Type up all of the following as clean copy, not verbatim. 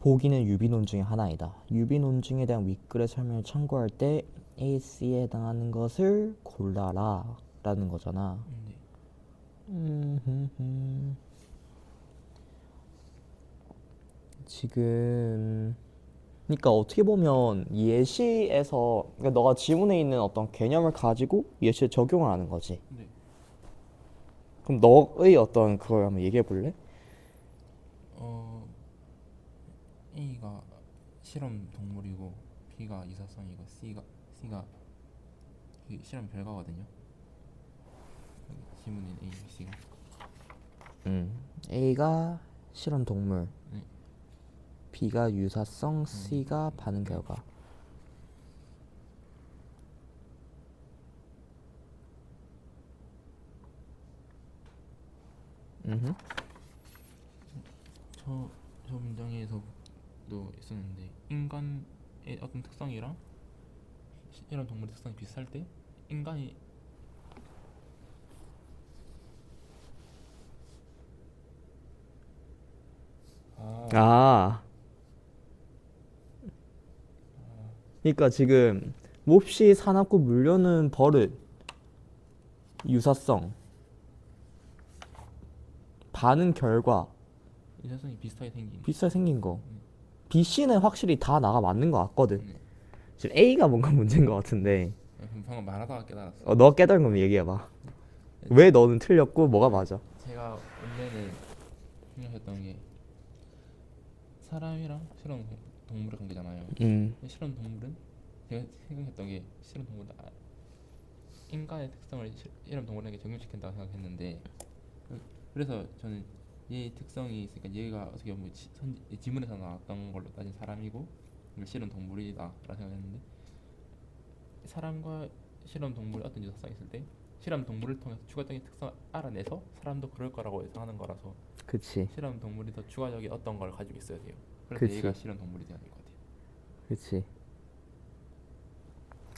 보기는 유비논 중에 하나이다. 유비논증에 대한 윗글의 설명을 참고할 때 A, C에 해당하는 것을 골라라 라는 거잖아. 네. 지금 그러니까 어떻게 보면 예시에서 그러니까 너가 지문에 있는 어떤 개념을 가지고 예시에 적용을 하는 거지. 네. 그럼 너의 어떤 그걸 한번 얘기해 볼래? 어 A가 실험 동물이고 B가 유사성이고 C가 그 실험 결과거든요. 지문인 A, C가. A가 실험 동물, 네. B가 유사성, C가 반응 결과. 저 문장에서도 있었는데 인간의 어떤 특성이랑 실험 동물의 특성이 비슷할 때 인간이 아, 그러니까 지금 몹시 사납고 물려는 버릇, 유사성, 반응 결과 유사성이 비슷하게 생긴. 비슷하게 생긴 거. B, C는 확실히 다 나가 맞는 것 같거든. 네. 지금 A가 뭔가 문제인 것 같은데. 방금 말하다가 깨달았어요. 너 깨달은 거면 얘기해봐. 왜 너는 틀렸고 뭐가 맞아? 제가 원래는 생각했던 게 사람이랑 실험 동물의 관계잖아요. 근데 실험 동물은 제가 생각했던 게 실험 동물은 인간의 특성을 실험 동물에게 적용시킨다고 생각했는데 그래서 저는 얘의 특성이 있으니까 얘가 어떻게 보면 지문에서 나왔던 걸로 따진 사람이고 실험 동물이다라고 생각했는데 사람과 실험 동물의 어떤 유사성이 있을 때 실험 동물을 통해서 추가적인 특성을 알아내서 사람도 그럴 거라고 예상하는 거라서 그치, 실험 동물이 더 추가적인 어떤 걸 가지고 있어야 돼요. 그래서 그치, 얘가 실험 동물이 돼야 될 것 같아요. 그치.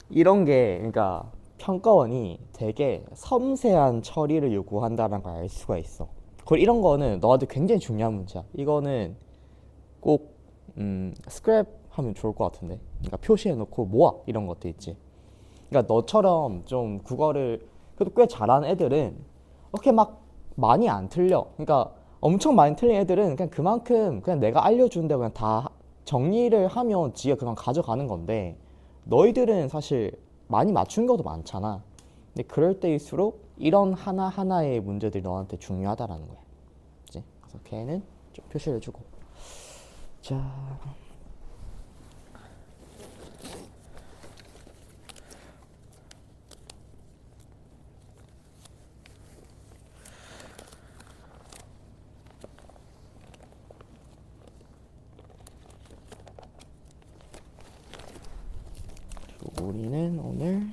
이런 게 그러니까 평가원이 되게 섬세한 처리를 요구한다는 걸 알 수가 있어. 그리고 이런 거는 너한테 굉장히 중요한 문제야. 이거는 꼭 스크랩 하면 좋을 것 같은데. 그러니까 표시해놓고 모아 이런 것도 있지. 그러니까 너처럼 좀 국어를 그래도 꽤 잘하는 애들은 이렇게 막 많이 안 틀려. 그러니까 엄청 많이 틀린 애들은 그냥 그만큼 그냥 내가 알려준 대로 그냥 다 정리를 하면 지가 그만 가져가는 건데 너희들은 사실 많이 맞춘 것도 많잖아. 근데 그럴 때일수록 이런 하나하나의 문제들이 너한테 중요하다라는 거야. 그치? 그래서 걔는 좀 표시를 해주고. 자, 우리는 오늘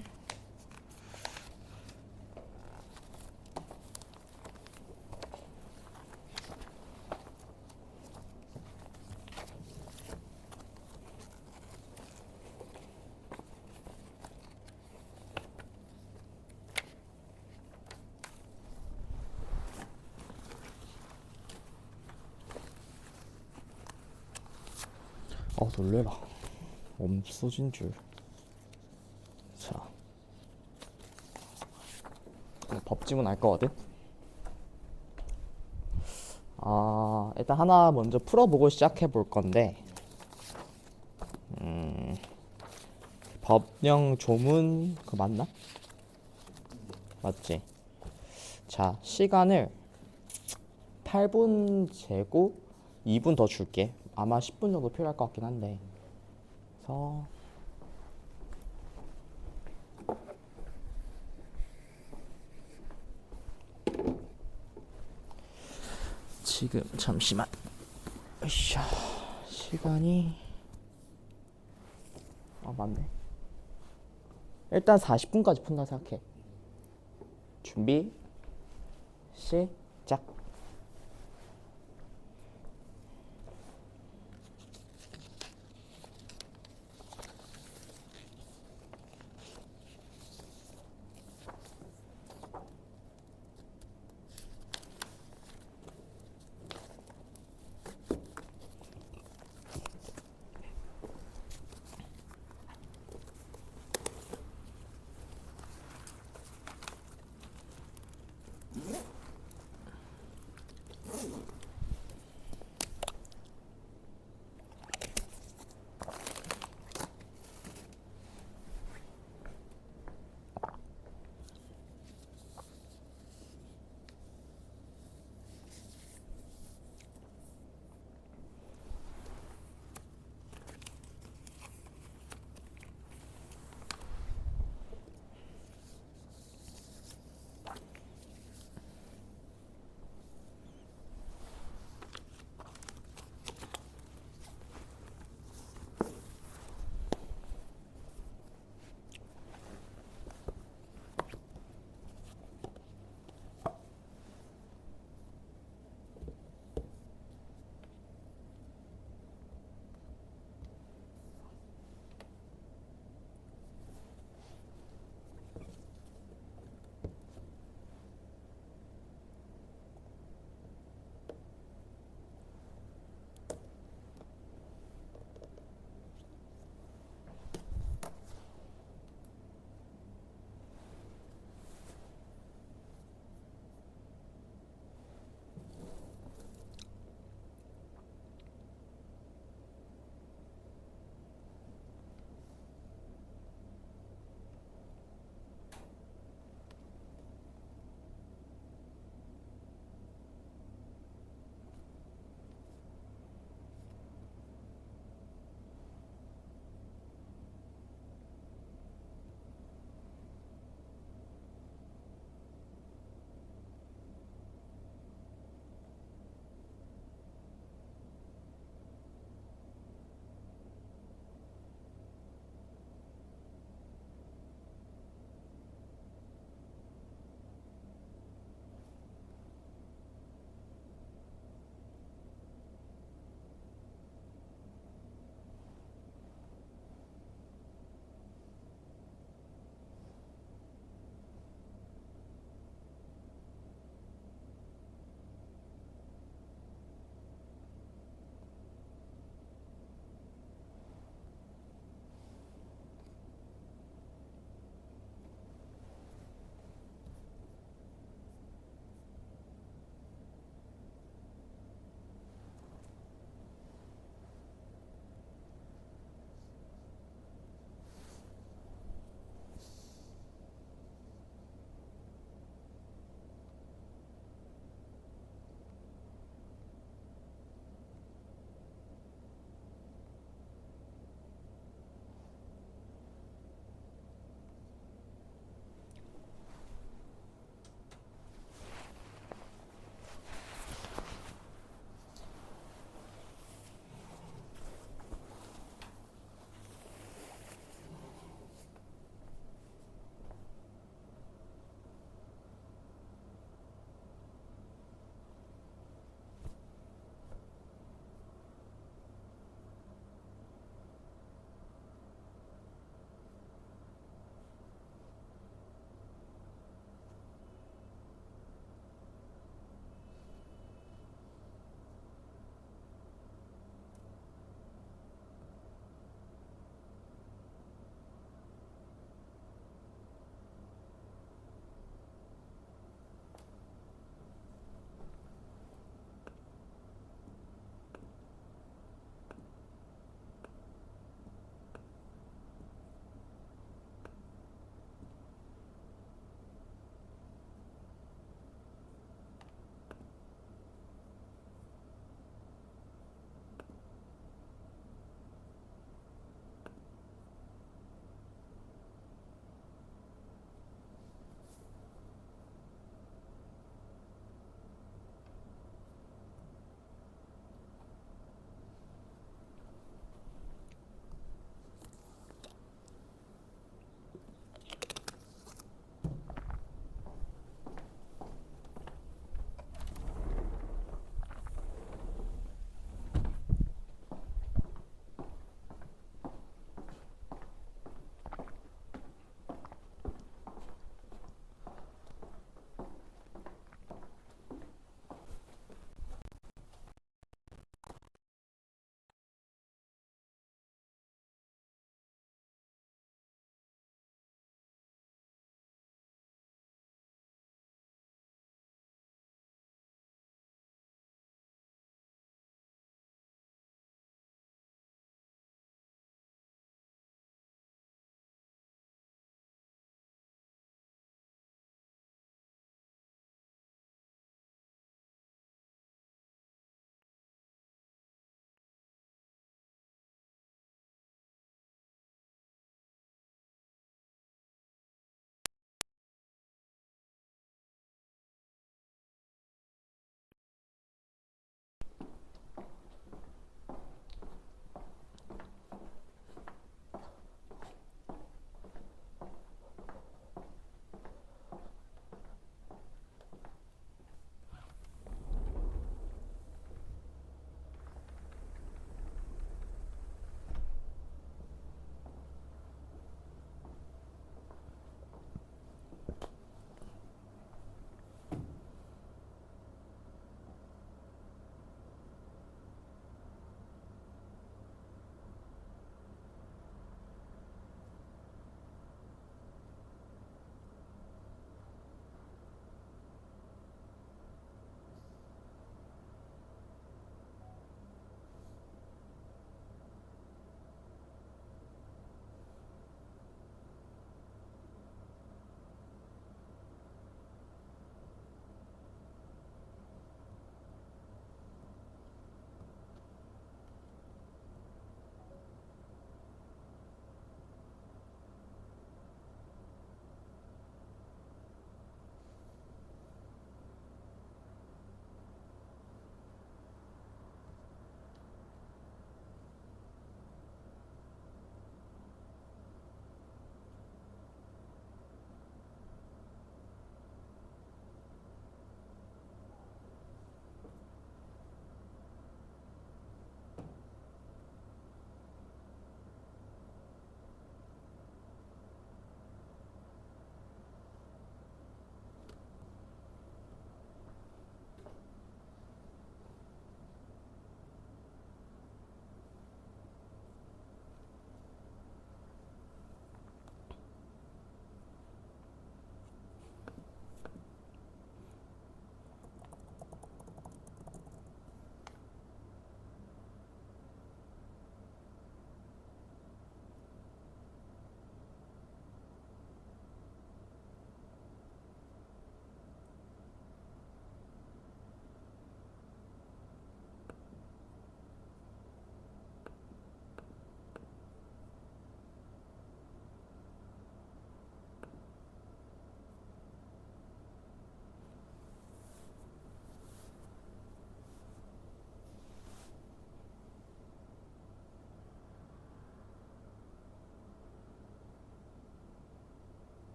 놀래라. 없어진 줄. 자, 법지문 알 거거든. 일단 하나 먼저 풀어보고 시작해 볼 건데, 법령 조문 그 맞나? 맞지? 자, 시간을 8분 재고 2분 더 줄게. 아마 10분 정도 필요할 것 같긴 한데. 그래서 지금 잠시만. 으쌰. 시간이 맞네. 일단 40분까지 푼다 생각해. 준비 시작.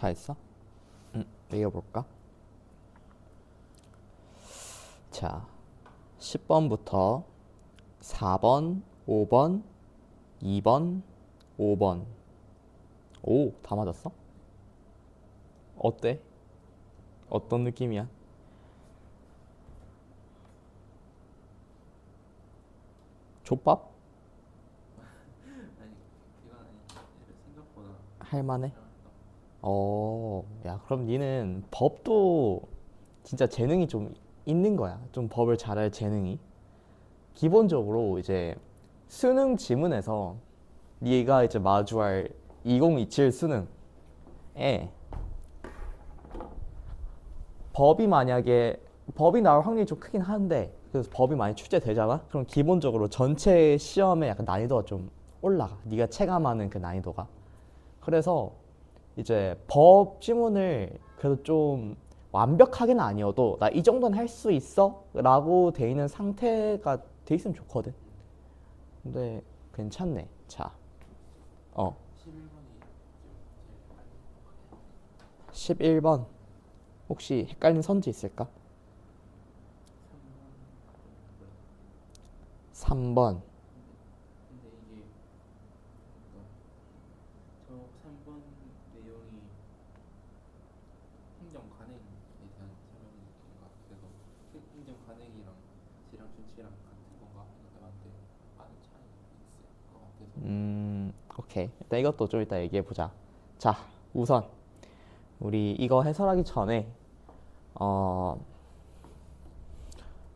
다 했어? 읽어볼까? 자, 10번부터 4번, 5번, 2번, 5번. 오, 다 맞았어? 어때? 어떤 느낌이야? 족밥? 아니 이건 아니 생각보다 할만해? 야, 그럼 니는 법도 진짜 재능이 좀 있는 거야. 좀 법을 잘할 재능이. 기본적으로 이제 수능 지문에서 네가 이제 마주할 2027 수능에 법이 나올 확률이 좀 크긴 한데, 그래서 법이 많이 출제되잖아? 그럼 기본적으로 전체 시험의 약간 난이도가 좀 올라가. 네가 체감하는 그 난이도가. 그래서 이제 법 지문을 그래도 좀 완벽하게는 아니어도 나 이 정도는 할 수 있어 라고 돼 있는 상태가 돼 있으면 좋거든. 근데 괜찮네. 자, 11번이 11번 혹시 헷갈린 선지 있을까? 3번. 근데 이게 저 3번 내용이 행정 관행에 대한 설명인가 그래서 행정 관행이랑 지랑 준치랑 같은 건가 했는데 많은 차이가 있을 것 같아서 오케이. 일단 이것도 좀 이따 얘기해 보자. 자, 우선 우리 이거 해설하기 전에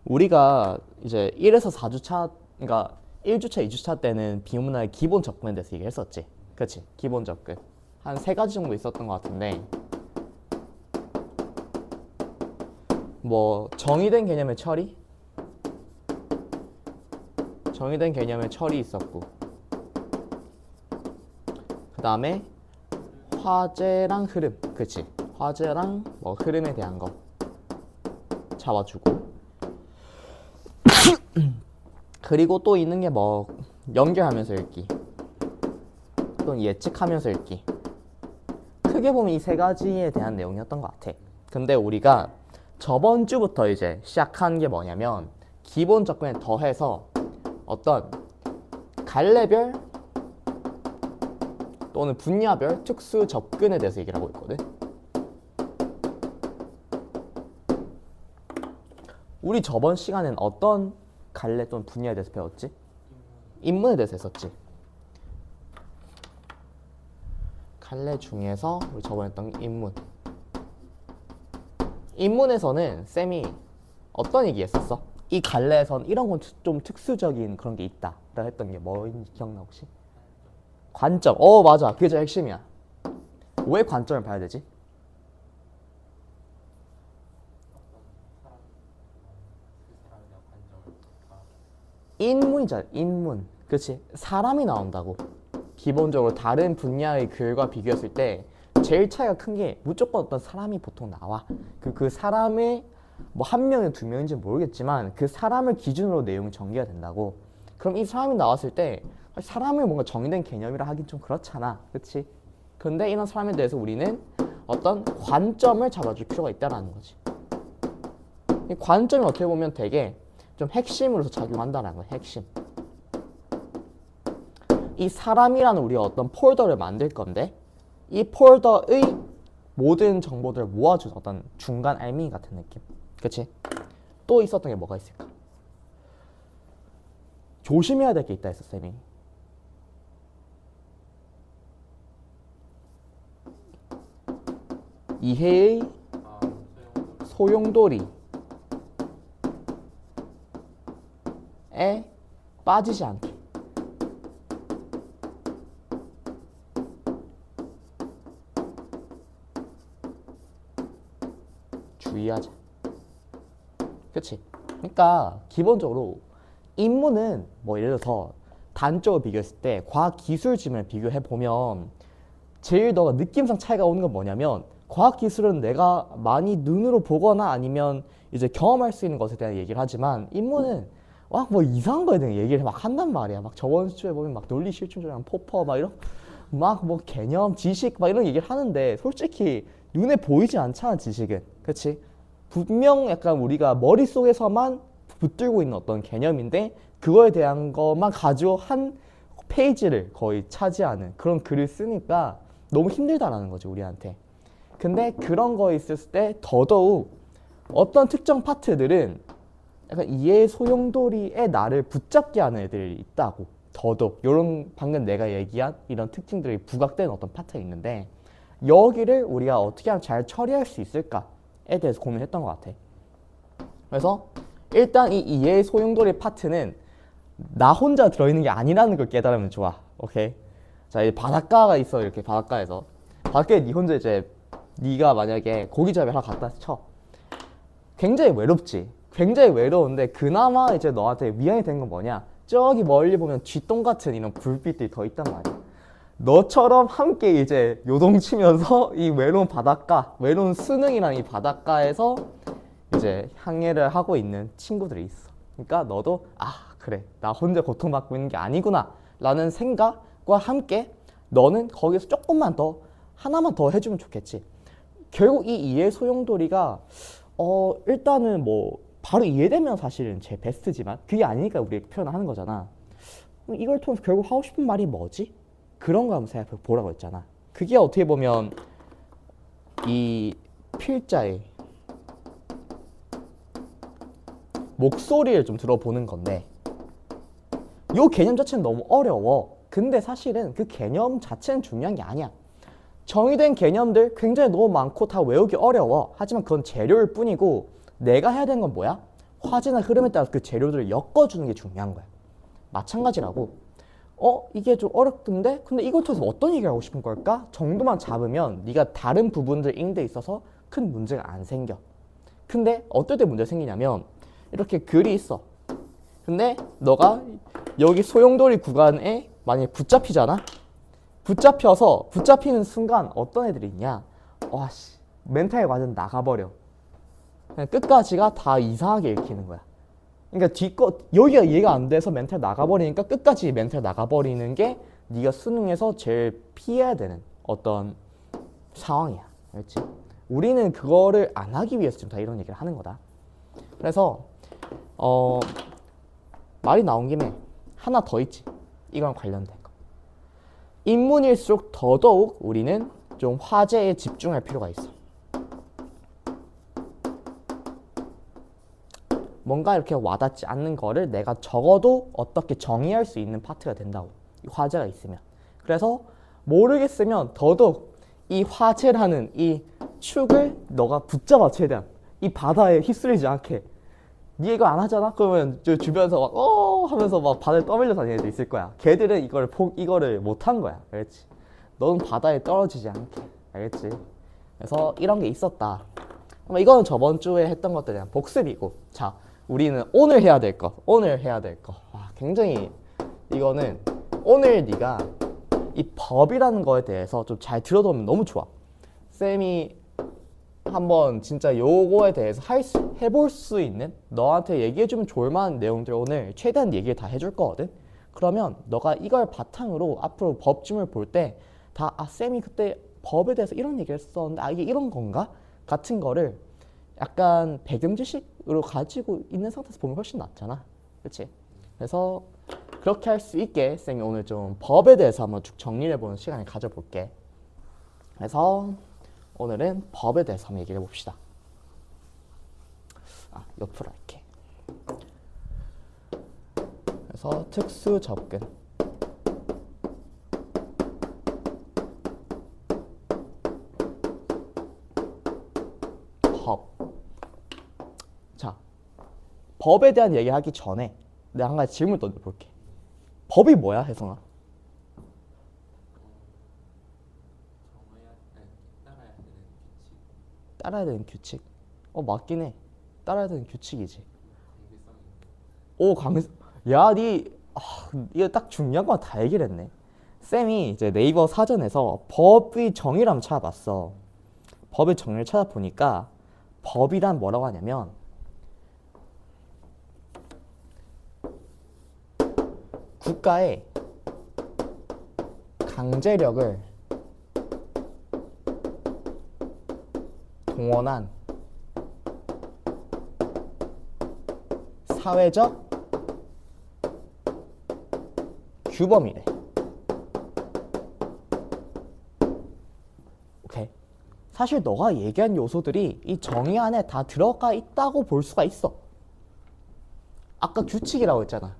우리가 이제 1에서 4주차, 그러니까 1주차, 2주차 때는 비문학의 기본 접근에 대해서 얘기했었지. 그렇지? 기본 접근. 한 세 가지 정도 있었던 것 같은데, 뭐 정의된 개념의 처리, 정의된 개념의 처리 있었고, 그 다음에 화제랑 흐름, 그렇지? 화제랑 뭐 흐름에 대한 거 잡아주고, 그리고 또 있는 게 뭐 연결하면서 읽기 또는 예측하면서 읽기. 크게 보면 이 세 가지에 대한 내용이었던 것 같아. 근데 우리가 저번 주부터 이제 시작한 게 뭐냐면 기본 접근에 더해서 어떤 갈래별 또는 분야별 특수 접근에 대해서 얘기를 하고 있거든. 우리 저번 시간엔 어떤 갈래 또는 분야에 대해서 배웠지? 인문에 대해서 했었지. 갈래 중에서 우리 저번에 했던 게 인문. 인문에서는 쌤이 어떤 얘기 했었어? 이 갈래에선 이런 건 좀 특수적인 그런 게 있다 라고 했던 게 뭐인지 기억나 혹시? 관점. 맞아. 그게 제일 핵심이야. 왜 관점을 봐야 되지? 인문이잖아. 인문. 그렇지. 사람이 나온다고. 기본적으로 다른 분야의 글과 비교했을 때 제일 차이가 큰 게 무조건 어떤 사람이 보통 나와. 그 사람의 뭐 한 명이 두 명인지는 모르겠지만 그 사람을 기준으로 내용이 전개가 된다고. 그럼 이 사람이 나왔을 때 사람을 뭔가 정의된 개념이라 하긴 좀 그렇잖아. 그렇지? 근데 이런 사람에 대해서 우리는 어떤 관점을 잡아줄 필요가 있다는 거지. 이 관점이 어떻게 보면 되게 좀 핵심으로서 작용한다는 거야. 핵심. 이 사람이라는 우리가 어떤 폴더를 만들 건데 이 폴더의 모든 정보들을 모아준 어떤 중간 알맹이 같은 느낌. 그치? 또 있었던 게 뭐가 있을까? 조심해야 될 게 있다 했어 쌤이. 이해의 소용돌이에 빠지지 않게. 주의하자. 그치? 그러니까 기본적으로 인문은 뭐 예를 들어서 단적으로 비교했을 때 과학기술 지문을 비교해보면 제일 너가 느낌상 차이가 오는 건 뭐냐면 과학기술은 내가 많이 눈으로 보거나 아니면 이제 경험할 수 있는 것에 대한 얘기를 하지만 인문은 막 뭐 이상한 거에 대한 얘기를 막 한단 말이야. 막 저번 주에 보면 막 논리실증조랑 포퍼 막 이런 막 뭐 개념, 지식 막 이런 얘기를 하는데 솔직히 눈에 보이지 않잖아 지식은. 그치? 분명 약간 우리가 머릿속에서만 붙들고 있는 어떤 개념인데 그거에 대한 것만 가지고 한 페이지를 거의 차지하는 그런 글을 쓰니까 너무 힘들다라는 거지 우리한테. 근데 그런 거 있었을 때 더더욱 어떤 특정 파트들은 약간 이해 소용돌이에 나를 붙잡게 하는 애들이 있다고. 더더욱 이런 방금 내가 얘기한 이런 특징들이 부각되는 어떤 파트가 있는데 여기를 우리가 어떻게 하면 잘 처리할 수 있을까에 대해서 고민했던 것 같아. 그래서 일단 이 이해 소용돌이 파트는 나 혼자 들어있는 게 아니라는 걸 깨달으면 좋아. 오케이. 자, 이 바닷가가 있어. 이렇게 바닷가에서 바닷가에 네 혼자 이제 네가 만약에 고기잡이 하러 갔다 쳐. 굉장히 외롭지. 굉장히 외로운데 그나마 이제 너한테 위안이 된 건 뭐냐? 저기 멀리 보면 쥐똥 같은 이런 불빛들이 더 있단 말이야. 너처럼 함께 이제 요동치면서 이 외로운 바닷가, 외로운 수능이라는 이 바닷가에서 이제 항해를 하고 있는 친구들이 있어. 그러니까 너도 그래, 나 혼자 고통받고 있는 게 아니구나 라는 생각과 함께 너는 거기서 조금만 더 하나만 더 해주면 좋겠지. 결국 이 이해 소용돌이가 일단은 뭐 바로 이해되면 사실은 제 베스트지만 그게 아니니까 우리 표현하는 거잖아. 이걸 통해서 결국 하고 싶은 말이 뭐지? 그런 거 한번 생각해 보라고 했잖아. 그게 어떻게 보면 이 필자의 목소리를 좀 들어보는 건데 요 개념 자체는 너무 어려워. 근데 사실은 그 개념 자체는 중요한 게 아니야. 정의된 개념들 굉장히 너무 많고 다 외우기 어려워. 하지만 그건 재료일 뿐이고 내가 해야 되는 건 뭐야? 화제나 흐름에 따라서 그 재료들을 엮어주는 게 중요한 거야. 마찬가지라고. 이게 좀 어렵던데? 근데 이걸 통해서 어떤 얘기를 하고 싶은 걸까? 정도만 잡으면 네가 다른 부분들 읽는 데 있어서 큰 문제가 안 생겨. 근데 어떨 때 문제가 생기냐면 이렇게 글이 있어. 근데 너가 여기 소용돌이 구간에 만약에 붙잡히잖아? 붙잡히는 순간 어떤 애들이 있냐? 와씨 멘탈이 완전 나가버려. 그냥 끝까지가 다 이상하게 읽히는 거야. 그러니까 여기가 이해가 안 돼서 멘탈 나가버리니까 끝까지 멘탈 나가버리는 게 네가 수능에서 제일 피해야 되는 어떤 상황이야. 그렇지? 우리는 그거를 안 하기 위해서 지금 다 이런 얘기를 하는 거다. 그래서 말이 나온 김에 하나 더 있지. 이거랑 관련된 거. 인문일수록 더더욱 우리는 좀 화제에 집중할 필요가 있어. 뭔가 이렇게 와닿지 않는 거를 내가 적어도 어떻게 정의할 수 있는 파트가 된다고. 이 화제가 있으면. 그래서 모르겠으면 더더욱 이 화제라는 이 축을 너가 붙잡아 최대한. 이 바다에 휩쓸리지 않게. 니 이거 안 하잖아? 그러면 주변에서 막 하면서 막 바다에 떠밀려 다니는 애들 있을 거야. 걔들은 이거를 못 한 거야. 알겠지? 넌 바다에 떨어지지 않게. 알겠지? 그래서 이런 게 있었다. 이거는 저번 주에 했던 것들에 대한 복습이고. 자, 우리는 오늘 해야 될 거. 굉장히 이거는 오늘 네가 이 법이라는 거에 대해서 좀 잘 들어두면 너무 좋아. 쌤이 한번 진짜 요거에 대해서 해볼 수 있는 너한테 얘기해주면 좋을 만한 내용들 오늘 최대한 얘기를 다 해줄 거거든. 그러면 너가 이걸 바탕으로 앞으로 법쯤을 볼 때 다 쌤이 그때 법에 대해서 이런 얘기를 했었는데 이게 이런 건가? 같은 거를 약간 배경 지식으로 가지고 있는 상태에서 보면 훨씬 낫잖아. 그렇지? 그래서 그렇게 할 수 있게 쌤이 오늘 좀 법에 대해서 한번 쭉 정리해보는 시간을 가져볼게. 그래서 오늘은 법에 대해서 한번 얘기를 해봅시다. 옆으로 할게. 그래서 특수 접근. 법. 자, 법에 대한 얘기하기 전에 내가 한 가지 질문 던져볼게. 법이 뭐야, 혜성아? 따라야 되는 규칙. 맞긴 해. 따라야 되는 규칙이지. 야, 이거 딱 중요한 거 다 얘기를 했네. 쌤이 이제 네이버 사전에서 법의 정의를 한번 찾아봤어. 법의 정의를 찾아보니까 법이란 뭐라고 하냐면 국가의 강제력을 동원한 사회적 규범이래. 오케이. 사실 너가 얘기한 요소들이 이 정의 안에 다 들어가 있다고 볼 수가 있어. 아까 규칙이라고 했잖아.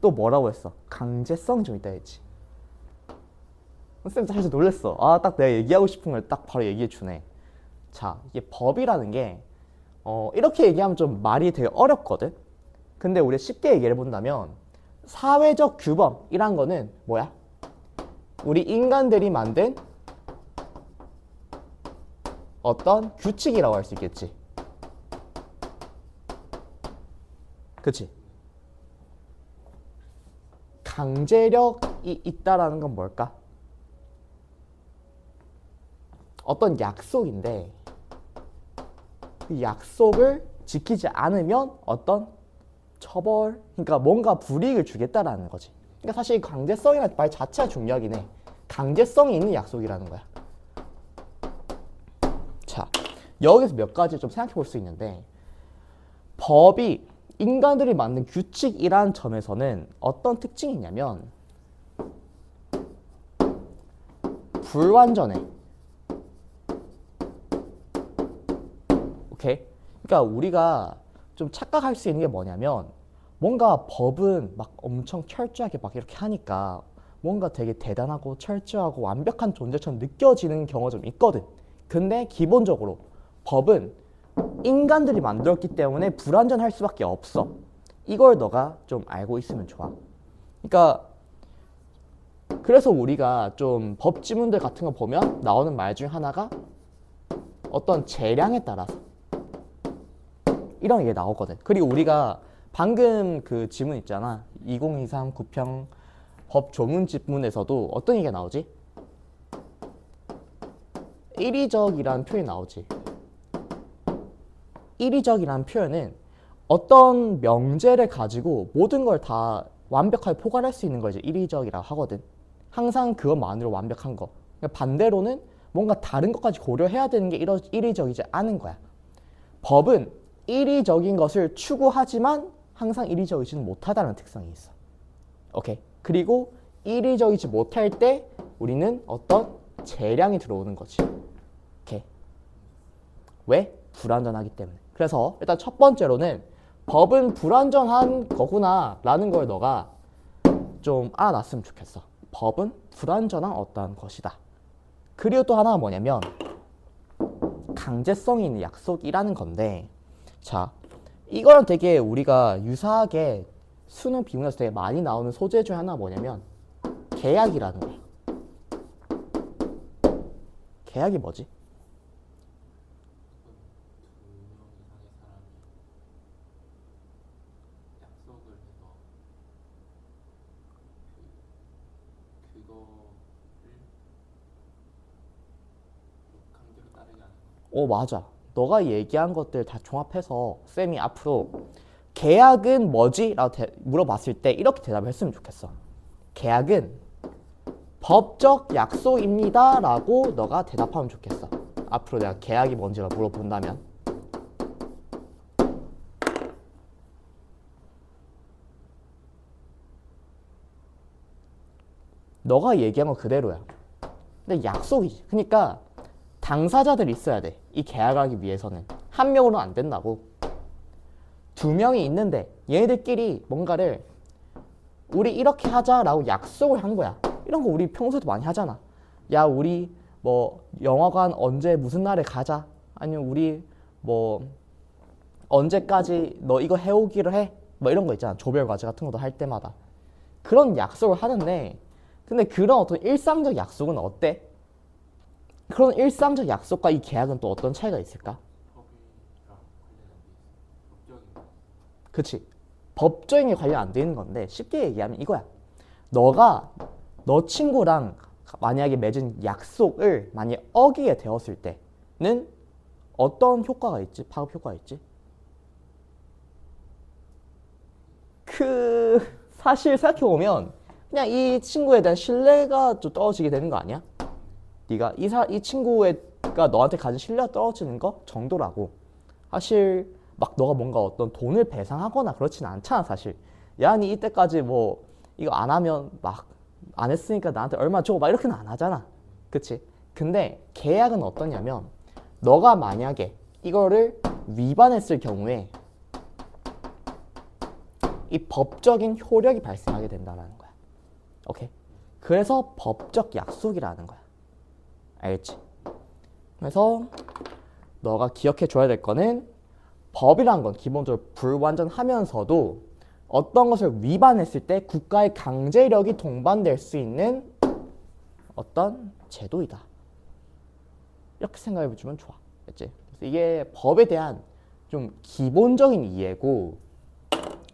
또 뭐라고 했어? 강제성이 좀 있다 했지. 쌤 사실 놀랬어. 아, 딱 내가 얘기하고 싶은 걸 딱 바로 얘기해 주네. 자, 이게 법이라는 게 이렇게 얘기하면 좀 말이 되게 어렵거든. 근데 우리 쉽게 얘기를 해본다면 사회적 규범이란 거는 뭐야? 우리 인간들이 만든 어떤 규칙이라고 할 수 있겠지. 그치? 강제력이 있다라는 건 뭘까? 어떤 약속인데 그 약속을 지키지 않으면 어떤 처벌, 그러니까 뭔가 불이익을 주겠다라는 거지. 그러니까 사실 강제성이라는 말 자체가 중요하긴 해. 강제성이 있는 약속이라는 거야. 자, 여기서 몇 가지 좀 생각해 볼 수 있는데 법이 인간들이 만든 규칙이라는 점에서는 어떤 특징이 있냐면 불완전해. 오케이? 그러니까 우리가 좀 착각할 수 있는 게 뭐냐면 뭔가 법은 막 엄청 철저하게 막 이렇게 하니까 뭔가 되게 대단하고 철저하고 완벽한 존재처럼 느껴지는 경우가 좀 있거든. 근데 기본적으로 법은 인간들이 만들었기 때문에 불완전할 수밖에 없어. 이걸 너가 좀 알고 있으면 좋아. 그러니까 그래서 우리가 좀 법 지문들 같은 거 보면 나오는 말 중에 하나가 어떤 재량에 따라서 이런 게 나오거든. 그리고 우리가 방금 그 지문 있잖아. 2023 구평 법 조문 지문에서도 어떤 얘기가 나오지? 일의적이라는 표현이 나오지. 일의적이라는 표현은 어떤 명제를 가지고 모든 걸 다 완벽하게 포괄할 수 있는 걸 이제 일의적이라고 하거든. 항상 그것만으로 완벽한 거. 그러니까 반대로는 뭔가 다른 것까지 고려해야 되는 게 일의적이지 않은 거야. 법은 일의적인 것을 추구하지만 항상 일의적이지는 못하다는 특성이 있어. 오케이. 그리고 일의적이지 못할 때 우리는 어떤 재량이 들어오는 거지. 오케이. 왜? 불완전하기 때문에. 그래서 일단 첫 번째로는 법은 불완전한 거구나 라는 걸 너가 좀 알아놨으면 좋겠어. 법은 불완전한 어떠한 것이다. 그리고 또 하나가 뭐냐면 강제성이 있는 약속이라는 건데, 자, 이거랑 되게 우리가 유사하게 수능 비문에서 되게 많이 나오는 소재 중에 하나가 뭐냐면 계약이라는 거야. 계약이 뭐지? 맞아. 너가 얘기한 것들 다 종합해서 쌤이 앞으로 계약은 뭐지? 라고 물어봤을 때 이렇게 대답을 했으면 좋겠어. 계약은 법적 약속입니다 라고 너가 대답하면 좋겠어. 앞으로 내가 계약이 뭔지를 물어본다면. 너가 얘기한 건 그대로야. 근데 약속이지. 그러니까 당사자들이 있어야 돼. 이 계약하기 위해서는. 한 명으로는 안 된다고. 두 명이 있는데 얘네들끼리 뭔가를 우리 이렇게 하자라고 약속을 한 거야. 이런 거 우리 평소에도 많이 하잖아. 야, 우리 뭐 영화관 언제 무슨 날에 가자. 아니면 우리 뭐 언제까지 너 이거 해오기로 해. 뭐 이런 거 있잖아. 조별 과제 같은 것도 할 때마다. 그런 약속을 하는데 근데 그런 어떤 일상적 약속은 어때? 그런 일상적 약속과 이 계약은 또 어떤 차이가 있을까? 그치. 법적인 게 관련 안 되는 건데 쉽게 얘기하면 이거야. 너가 너 친구랑 만약에 맺은 약속을 만약에 어기게 되었을 때는 어떤 효과가 있지? 파급 효과가 있지? 사실 생각해보면 그냥 이 친구에 대한 신뢰가 좀 떨어지게 되는 거 아니야? 네가 이 친구가 너한테 가진 신뢰가 떨어지는 거 정도라고. 사실 막 너가 뭔가 어떤 돈을 배상하거나 그렇진 않잖아 사실. 야, 니 이때까지 뭐 이거 안 하면 막 안 했으니까 나한테 얼마 줘 막 이렇게는 안 하잖아. 그치? 근데 계약은 어떠냐면 너가 만약에 이거를 위반했을 경우에 이 법적인 효력이 발생하게 된다는 거야. 오케이? 그래서 법적 약속이라는 거야. 알겠지? 그래서 너가 기억해 줘야 될 거는 법이란 건 기본적으로 불완전하면서도 어떤 것을 위반했을 때 국가의 강제력이 동반될 수 있는 어떤 제도이다. 이렇게 생각해 주면 좋아. 알겠지? 그래서 이게 법에 대한 좀 기본적인 이해고,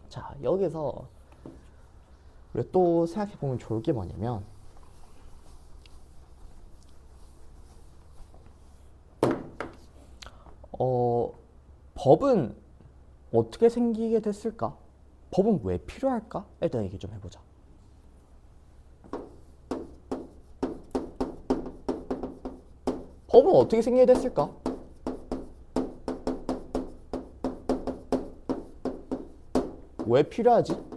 자, 여기서 우리가 또 생각해 보면 좋을 게 뭐냐면 법은 어떻게 생기게 됐을까? 법은 왜 필요할까? 일단 얘기 좀 해보자. 법은 어떻게 생기게 됐을까? 왜 필요하지?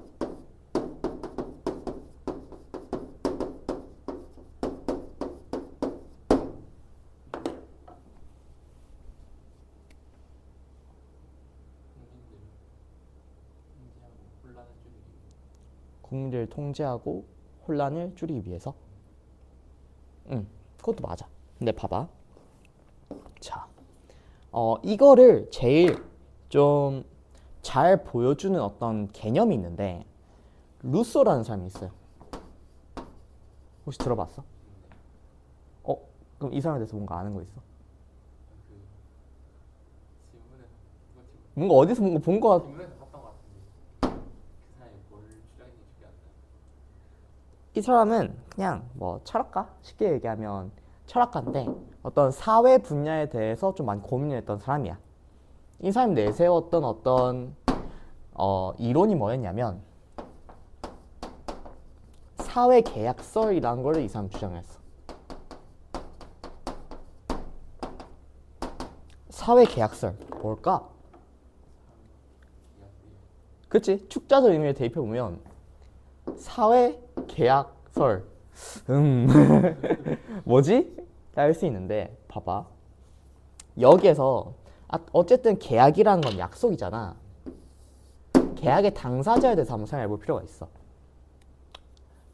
국민들을 통제하고 혼란을 줄이기 위해서. 그것도 맞아. 근데 봐봐. 자, 이거를 제일 좀 잘 보여주는 어떤 개념이 있는데 루소라는 사람이 있어요. 혹시 들어봤어? 그럼 이 사람에 대해서 뭔가 아는 거 있어? 뭔가 어디서 뭔가 본 거 같... 이 사람은 그냥 뭐 철학가? 쉽게 얘기하면 철학가인데 어떤 사회 분야에 대해서 좀 많이 고민했던 사람이야. 이 사람이 내세웠던 어떤 이론이 뭐였냐면 사회계약설이라는 걸 이 사람 주장했어. 사회계약설 뭘까? 그치? 축자적 의미를 대입해보면 사회계약설 뭐지? 할 수 있는데 봐봐. 여기에서 어쨌든 계약이라는 건 약속이잖아. 계약의 당사자에 대해서 한번 생각해 볼 필요가 있어.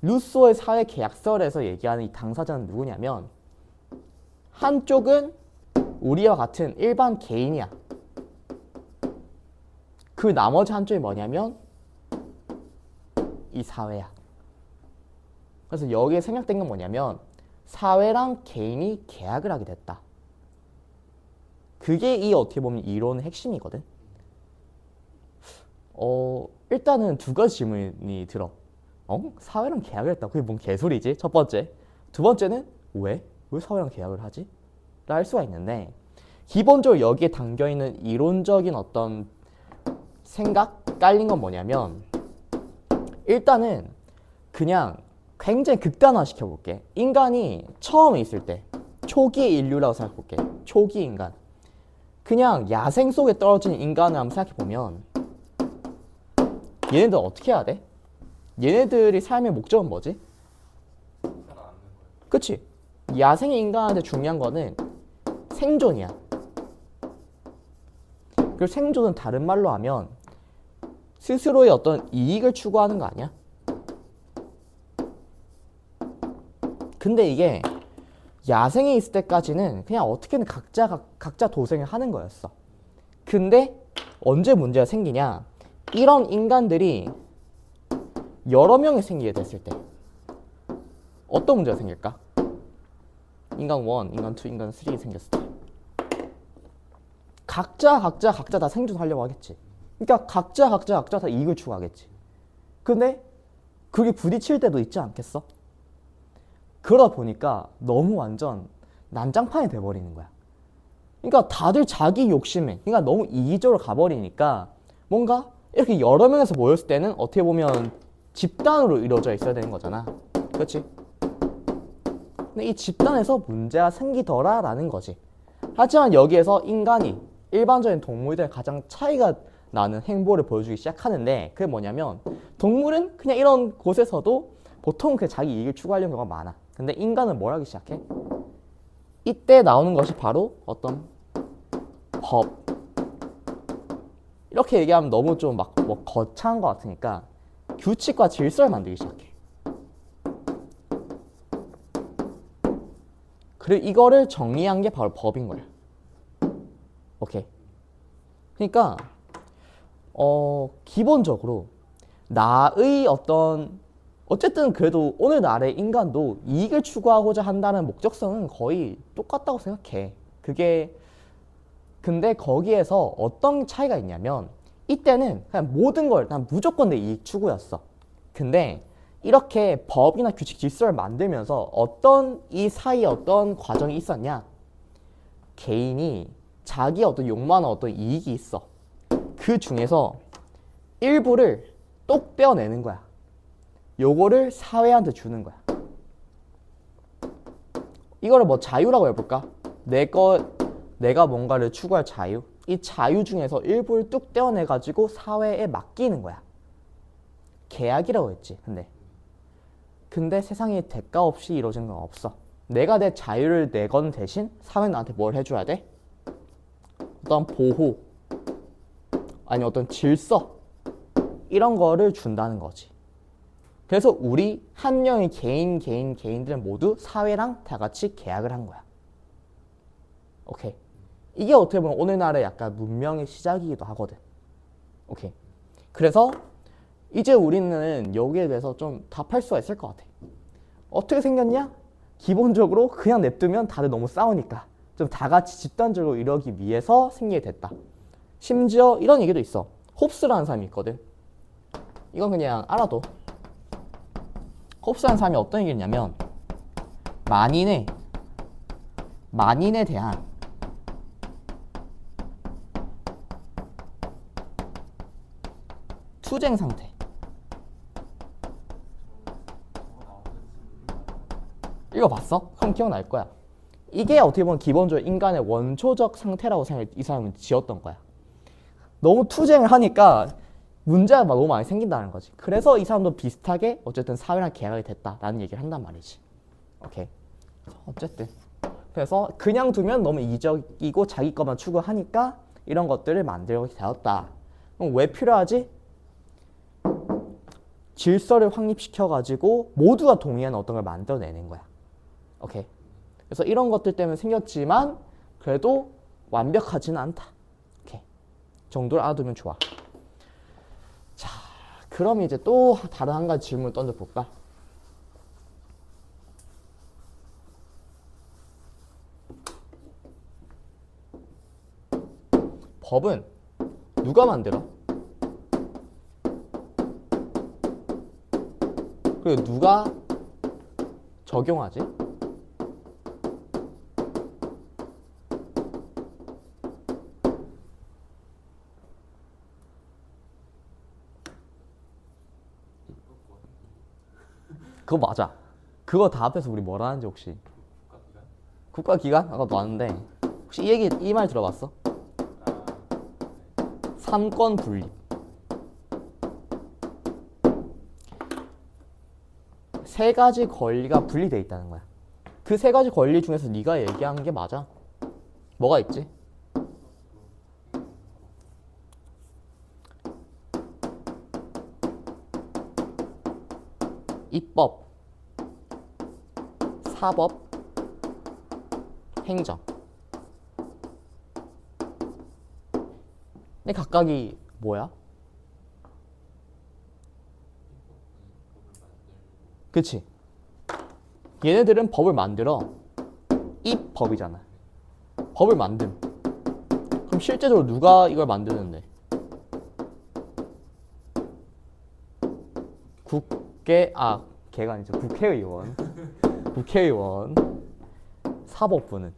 루소의 사회계약설에서 얘기하는 이 당사자는 누구냐면 한쪽은 우리와 같은 일반 개인이야. 그 나머지 한쪽이 뭐냐면 이 사회야. 그래서 여기에 생략된 건 뭐냐면 사회랑 개인이 계약을 하게 됐다. 그게 이 어떻게 보면 이론의 핵심이거든. 일단은 두 가지 질문이 들어. 사회랑 계약을 했다. 그게 뭔 개소리지? 첫 번째. 두 번째는 왜 사회랑 계약을 하지? 라 할 수가 있는데 기본적으로 여기에 담겨있는 이론적인 어떤 생각? 깔린 건 뭐냐면 일단은 그냥 굉장히 극단화 시켜볼게. 인간이 처음에 있을 때 초기 인류라고 생각해볼게. 초기 인간. 그냥 야생 속에 떨어진 인간을 한번 생각해보면 얘네들 어떻게 해야 돼? 얘네들이 삶의 목적은 뭐지? 그치? 야생의 인간한테 중요한 거는 생존이야. 그리고 생존은 다른 말로 하면 스스로의 어떤 이익을 추구하는 거 아니야? 근데 이게 야생에 있을 때까지는 그냥 어떻게든 각자 도생을 하는 거였어. 근데 언제 문제가 생기냐? 이런 인간들이 여러 명이 생기게 됐을 때 어떤 문제가 생길까? 인간 1, 인간 2, 인간 3 생겼을 때 각자 다 생존하려고 하겠지. 그러니까 각자 다 이익을 추구하겠지. 근데 그게 부딪힐 때도 있지 않겠어? 그러다 보니까 너무 완전 난장판이 돼버리는 거야. 그러니까 다들 자기 욕심에, 그러니까 너무 이기적으로 가버리니까 뭔가 이렇게 여러 명에서 모였을 때는 어떻게 보면 집단으로 이루어져 있어야 되는 거잖아. 그렇지? 근데 이 집단에서 문제가 생기더라라는 거지. 하지만 여기에서 인간이 일반적인 동물들 가장 차이가 나는 행보를 보여주기 시작하는데 그게 뭐냐면 동물은 그냥 이런 곳에서도 보통 그 자기 이익을 추구하려는 경우가 많아. 근데 인간은 뭘 하기 시작해? 이때 나오는 것이 바로 어떤 법. 이렇게 얘기하면 너무 좀 막 뭐 거창한 것 같으니까 규칙과 질서를 만들기 시작해. 그리고 이거를 정리한 게 바로 법인 거야. 오케이. 그러니까 기본적으로 나의 어쨌든 그래도 오늘날의 인간도 이익을 추구하고자 한다는 목적성은 거의 똑같다고 생각해. 근데 거기에서 어떤 차이가 있냐면 이때는 그냥 모든 걸 난 무조건 내 이익 추구였어. 근데 이렇게 법이나 규칙 질서를 만들면서 이 사이에 어떤 과정이 있었냐? 개인이 자기 어떤 욕망하는 어떤 이익이 있어. 그 중에서 일부를 똑 떼어내는 거야. 요거를 사회한테 주는 거야. 이거를 뭐 자유라고 해볼까? 내가 뭔가를 추구할 자유. 이 자유 중에서 일부를 뚝 떼어내가지고 사회에 맡기는 거야. 계약이라고 했지. 근데 세상에 대가 없이 이루어지는 건 없어. 내가 내 자유를 내건 대신 사회는 나한테 뭘 해줘야 돼? 어떤 보호, 아니 어떤 질서 이런 거를 준다는 거지. 그래서 우리 한 명의 개인들은 모두 사회랑 다 같이 계약을 한 거야. 오케이. 이게 어떻게 보면 오늘날의 약간 문명의 시작이기도 하거든. 오케이. 그래서 이제 우리는 여기에 대해서 좀 답할 수가 있을 것 같아. 어떻게 생겼냐? 기본적으로 그냥 냅두면 다들 너무 싸우니까 좀 다 같이 집단적으로 이루기 위해서 생기게 됐다. 심지어 이런 얘기도 있어. 홉스라는 사람이 있거든. 이건 그냥 알아도. 홉스라는 사람이 어떤 얘기를 했냐면 만인에 대한 투쟁 상태. 읽어봤어? 그럼 기억날 거야. 이게 어떻게 보면 기본적으로 인간의 원초적 상태라고 이 사람은 지었던 거야. 너무 투쟁을 하니까 문제가 너무 많이 생긴다는 거지. 그래서 이 사람도 비슷하게 어쨌든 사회랑 계약이 됐다라는 얘기를 한단 말이지. 오케이. 어쨌든 그래서 그냥 두면 너무 이적이고 자기 것만 추구하니까 이런 것들을 만들게 되었다. 그럼 왜 필요하지? 질서를 확립시켜가지고 모두가 동의하는 어떤 걸 만들어내는 거야. 오케이. 그래서 이런 것들 때문에 생겼지만 그래도 완벽하지는 않다. 오케이. 정도를 알아두면 좋아. 자, 그럼 이제 또 다른 한 가지 질문을 던져볼까? 법은 누가 만들어? 그리고 누가 적용하지? 그거 맞아. 그거 다 합해서 우리 뭐라 하는지 혹시? 국가기관? 아까 나왔는데 혹시 이 말 들어봤어? 삼권 분립. 세 가지 권리가 분리돼 있다는 거야. 그 세 가지 권리 중에서 네가 얘기한 게 맞아. 뭐가 있지? 입법, 사법, 행정. 근데 각각이 뭐야? 그치? 얘네들은 법을 만들어. 입법이잖아. 법을 만듦. 그럼 실제적으로 누가 이걸 만드는데? 걔가 아니죠. 국회의원. 국회의원. 사법부는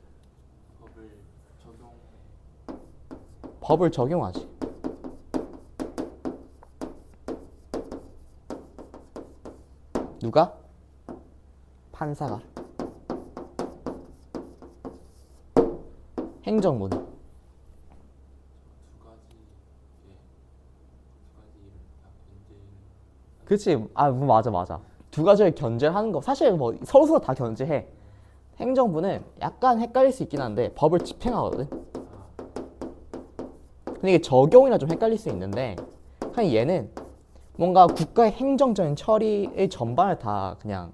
법을 적용하지. 누가? 판사가. 행정부는. 그치? 아, 맞아. 두 가지를 견제하는 거 사실 뭐 서로 다 견제해. 행정부는 약간 헷갈릴 수 있긴 한데 법을 집행하거든. 근데 이게 적용이라 좀 헷갈릴 수 있는데 그냥 얘는 뭔가 국가의 행정적인 처리의 전반을 다 그냥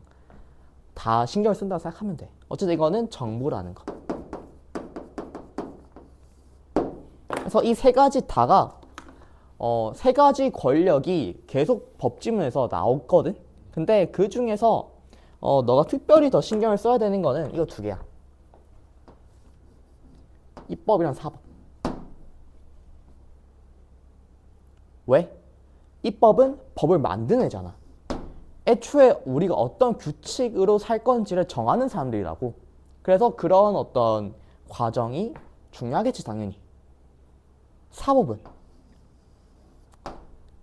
다 신경을 쓴다고 생각하면 돼. 어쨌든 이거는 정부라는 거. 그래서 이 세 가지 다가 세 가지 권력이 계속 법지문에서 나왔거든. 근데 그 중에서 너가 특별히 더 신경을 써야 되는 거는 이거 두 개야. 입법이랑 사법. 왜? 입법은 법을 만드는 애잖아. 애초에 우리가 어떤 규칙으로 살 건지를 정하는 사람들이라고. 그래서 그런 어떤 과정이 중요하겠지, 당연히. 사법은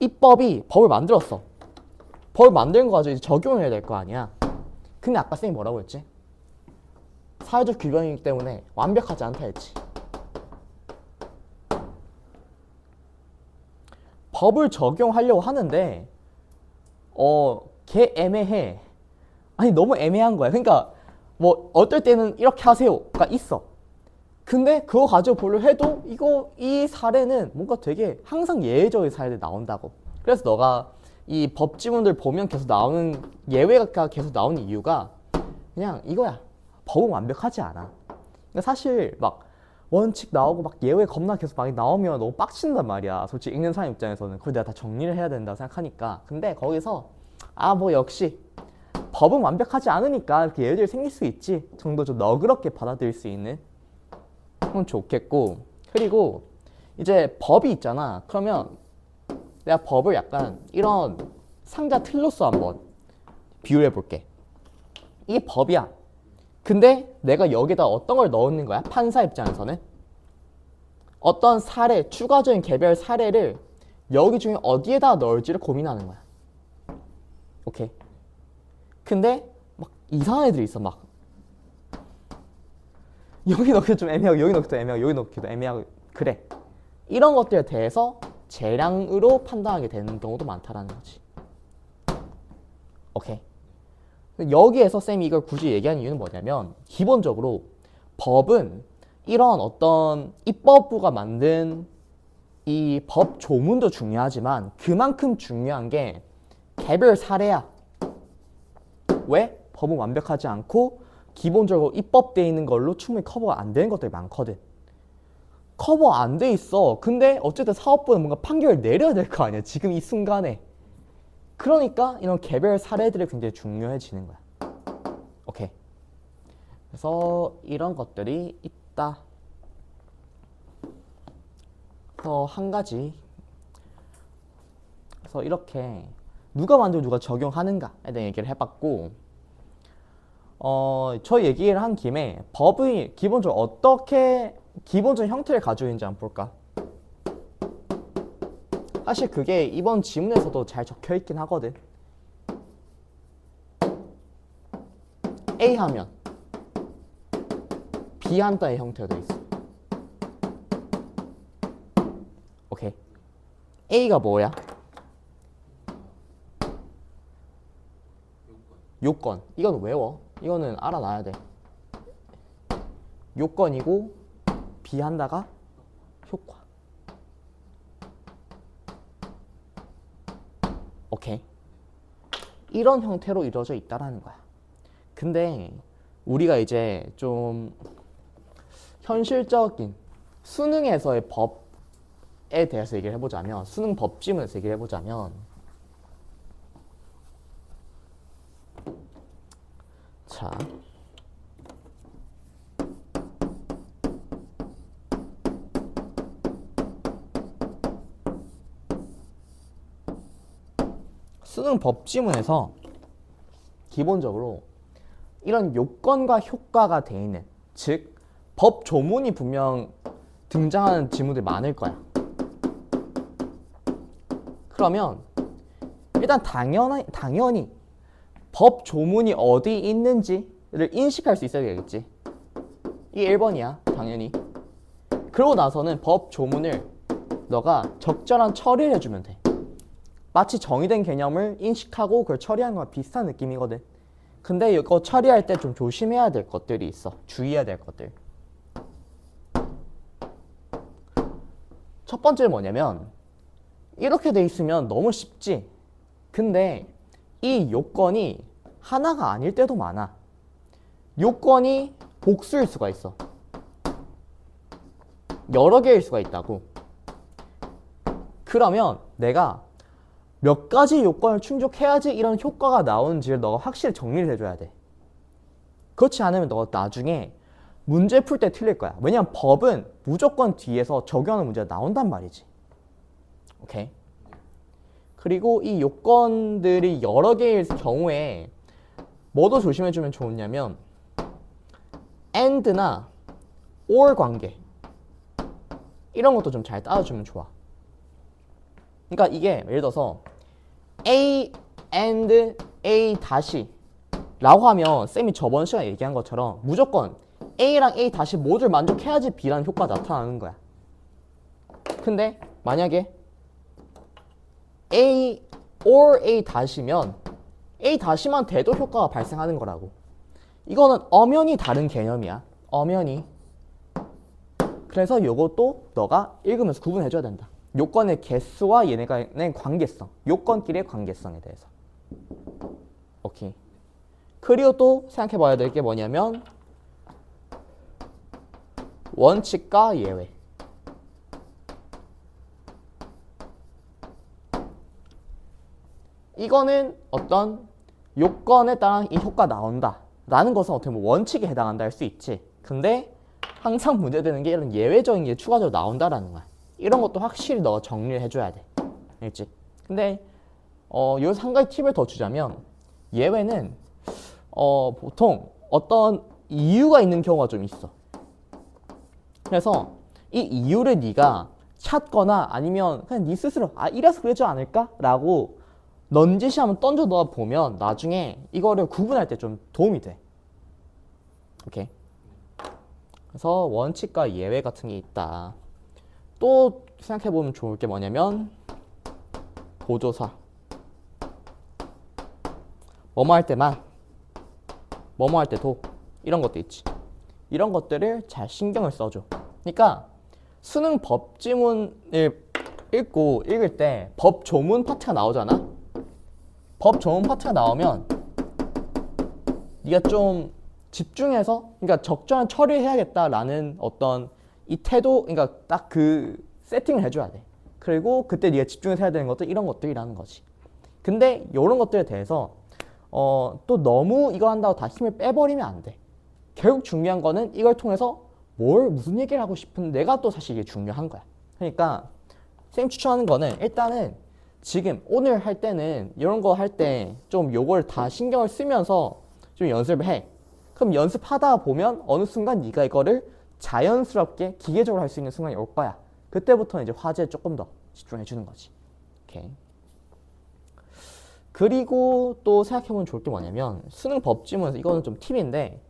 입법이 법을 만들었어. 법을 만든 거 가지고 이제 적용을 해야 될 거 아니야. 근데 아까 쌤이 뭐라고 했지? 사회적 규범이기 때문에 완벽하지 않다 했지. 법을 적용하려고 하는데 개 애매해. 아니 너무 애매한 거야. 그러니까 뭐 어떨 때는 이렇게 하세요가 있어. 근데 그거 가지고 보려 해도 이 사례는 뭔가 되게 항상 예외적인 사례들이 나온다고. 그래서 너가 이 법지문들 보면 계속 나오는 예외가 계속 나오는 이유가 그냥 이거야. 법은 완벽하지 않아. 그러니까 사실 막 원칙 나오고 막 예외 겁나 계속 많이 나오면 너무 빡친단 말이야. 솔직히 읽는 사람 입장에서는 그걸 내가 다 정리를 해야 된다고 생각하니까. 근데 거기서 뭐 역시 법은 완벽하지 않으니까 이렇게 예외들이 생길 수 있지 정도 좀 너그럽게 받아들일 수 있는 그건 좋겠고. 그리고 이제 법이 있잖아. 그러면 내가 법을 약간 이런 상자 틀로써 한번 비유해 볼게. 이게 법이야. 근데 내가 여기다 어떤 걸 넣는 거야? 판사 입장에서는 어떤 사례, 추가적인 개별 사례를 여기 중에 어디에다 넣을지를 고민하는 거야. 오케이. 근데 막 이상한 애들이 있어. 막 여기 넣기도 좀 애매하고 여기 넣기도 애매하고 여기 넣기도 애매하고 그래. 이런 것들에 대해서 재량으로 판단하게 되는 경우도 많다라는 거지. 오케이. 여기에서 쌤이 이걸 굳이 얘기하는 이유는 뭐냐면 기본적으로 법은 이런 어떤 입법부가 만든 이 법 조문도 중요하지만 그만큼 중요한 게 개별 사례야. 왜? 법은 완벽하지 않고 기본적으로 입법되어 있는 걸로 충분히 커버가 안 되는 것들이 많거든. 커버 안 돼 있어. 근데 어쨌든 사법부는 뭔가 판결을 내려야 될 거 아니야. 지금 이 순간에. 그러니까 이런 개별 사례들이 굉장히 중요해지는 거야. 오케이. 그래서 이런 것들이 있다. 한 가지. 그래서 이렇게 누가 만들고 누가 적용하는가에 대한 얘기를 해봤고, 저 얘기를 한 김에 법이 기본적으로 어떻게 기본적인 형태를 가지고 있는지 한번 볼까? 사실 그게 이번 지문에서도 잘 적혀 있긴 하거든. A 하면 B 한다의 형태가 되어 있어. 오케이. A가 뭐야? 요건. 이건 외워. 이거는 알아놔야 돼. 요건이고 B 한다가 효과. 오케이. 이런 형태로 이루어져 있다라는 거야. 근데 우리가 이제 좀 현실적인 수능에서의 법에 대해서 얘기를 해보자면, 수능 법지문에서 얘기를 해보자면, 자, 수능 법지문에서 기본적으로 이런 요건과 효과가 돼 있는, 즉 법 조문이 분명 등장하는 지문들이 많을 거야. 그러면 일단 당연히 법 조문이 어디 있는지를 인식할 수 있어야 되겠지. 이게 1번이야 당연히. 그러고 나서는 법 조문을 너가 적절한 처리를 해주면 돼. 마치 정의된 개념을 인식하고 그걸 처리하는 거랑 비슷한 느낌이거든. 근데 이거 처리할 때 좀 조심해야 될 것들이 있어. 주의해야 될 것들. 첫 번째는 뭐냐면 이렇게 돼 있으면 너무 쉽지. 근데 이 요건이 하나가 아닐 때도 많아. 요건이 복수일 수가 있어. 여러 개일 수가 있다고. 그러면 내가 몇 가지 요건을 충족해야지 이런 효과가 나오는지를 너가 확실히 정리를 해줘야 돼. 그렇지 않으면 너가 나중에 문제 풀 때 틀릴 거야. 왜냐면 법은 무조건 뒤에서 적용하는 문제가 나온단 말이지. 오케이? 그리고 이 요건들이 여러 개일 경우에 뭐도 조심해주면 좋냐면 and나 or 관계 이런 것도 좀 잘 따라주면 좋아. 그러니까 이게 예를 들어서 A and A 다시 라고 하면 쌤이 저번 시간에 얘기한 것처럼 무조건 A랑 A 다시 모두를 만족해야지 B라는 효과가 나타나는 거야. 근데 만약에 A or A 다시면 A 다시만 돼도 효과가 발생하는 거라고. 이거는 엄연히 다른 개념이야. 엄연히. 그래서 이것도 너가 읽으면서 구분해줘야 된다. 요건의 개수와 얘네가 낸 관계성, 요건끼리의 관계성에 대해서. 오케이. 그리고 또 생각해봐야 될 게 뭐냐면 원칙과 예외. 이거는 어떤 요건에 따라 이 효과 나온다 라는 것은 어떻게 보면 원칙에 해당한다 할 수 있지. 근데 항상 문제되는 게 이런 예외적인 게 추가적으로 나온다라는 거야. 이런 것도 확실히 너가 정리를 해줘야 돼. 알겠지? 근데 여기서 한 가지 팁을 더 주자면 예외는 보통 어떤 이유가 있는 경우가 좀 있어. 그래서 이 이유를 네가 찾거나 아니면 그냥 네 스스로 이래서 그러지 않을까? 라고 넌지시 한번 던져 넣어 보면 나중에 이거를 구분할 때 좀 도움이 돼. 오케이. 그래서 원칙과 예외 같은 게 있다. 또 생각해 보면 좋을 게 뭐냐면 보조사. 뭐뭐 할 때만, 뭐뭐 할 때도 이런 것도 있지. 이런 것들을 잘 신경을 써줘. 그러니까 수능 법지문을 읽을 때 법 조문 파트가 나오잖아. 법 조문 파트가 나오면 네가 좀 집중해서, 그러니까 적절한 처리를 해야겠다라는 어떤 이 태도, 그러니까 딱 그 세팅을 해줘야 돼. 그리고 그때 네가 집중해서 해야 되는 것들 이런 것들이라는 거지. 근데 이런 것들에 대해서 또 너무 이거 한다고 다 힘을 빼버리면 안 돼. 결국 중요한 거는 이걸 통해서 무슨 얘기를 하고 싶은 내가 또 사실 이게 중요한 거야. 그러니까 쌤 추천하는 거는 일단은 지금 오늘 할 때는 이런 거 할 때 좀 요걸 다 신경을 쓰면서 좀 연습을 해. 그럼 연습하다 보면 어느 순간 네가 이거를 자연스럽게 기계적으로 할 수 있는 순간이 올 거야. 그때부터는 이제 화제에 조금 더 집중해 주는 거지. 오케이. 그리고 또 생각해보면 좋을 게 뭐냐면 수능 법지문에서 이거는 좀 팁인데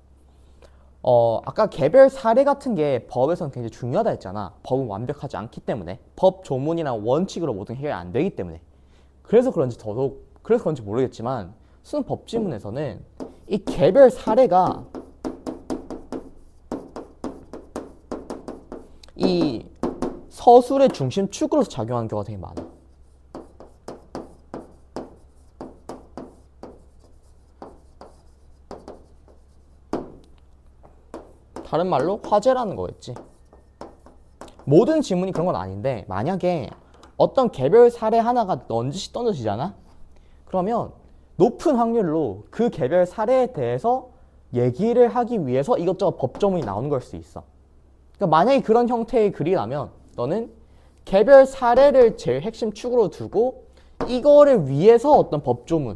아까 개별 사례 같은 게 법에서는 굉장히 중요하다 했잖아. 법은 완벽하지 않기 때문에 법 조문이랑 원칙으로 모든 해결이 안 되기 때문에 그래서 그런지 모르겠지만 수능 법지문에서는 이 개별 사례가 이 서술의 중심축으로서 작용하는 경우가 되게 많아. 다른 말로 화제라는 거겠지. 모든 지문이 그런 건 아닌데 만약에 어떤 개별 사례 하나가 넌지시 던져지잖아? 그러면 높은 확률로 그 개별 사례에 대해서 얘기를 하기 위해서 이것저것 법조문이 나오는 걸 수 있어. 그러니까 만약에 그런 형태의 글이라면 너는 개별 사례를 제일 핵심 축으로 두고 이거를 위해서 어떤 법조문,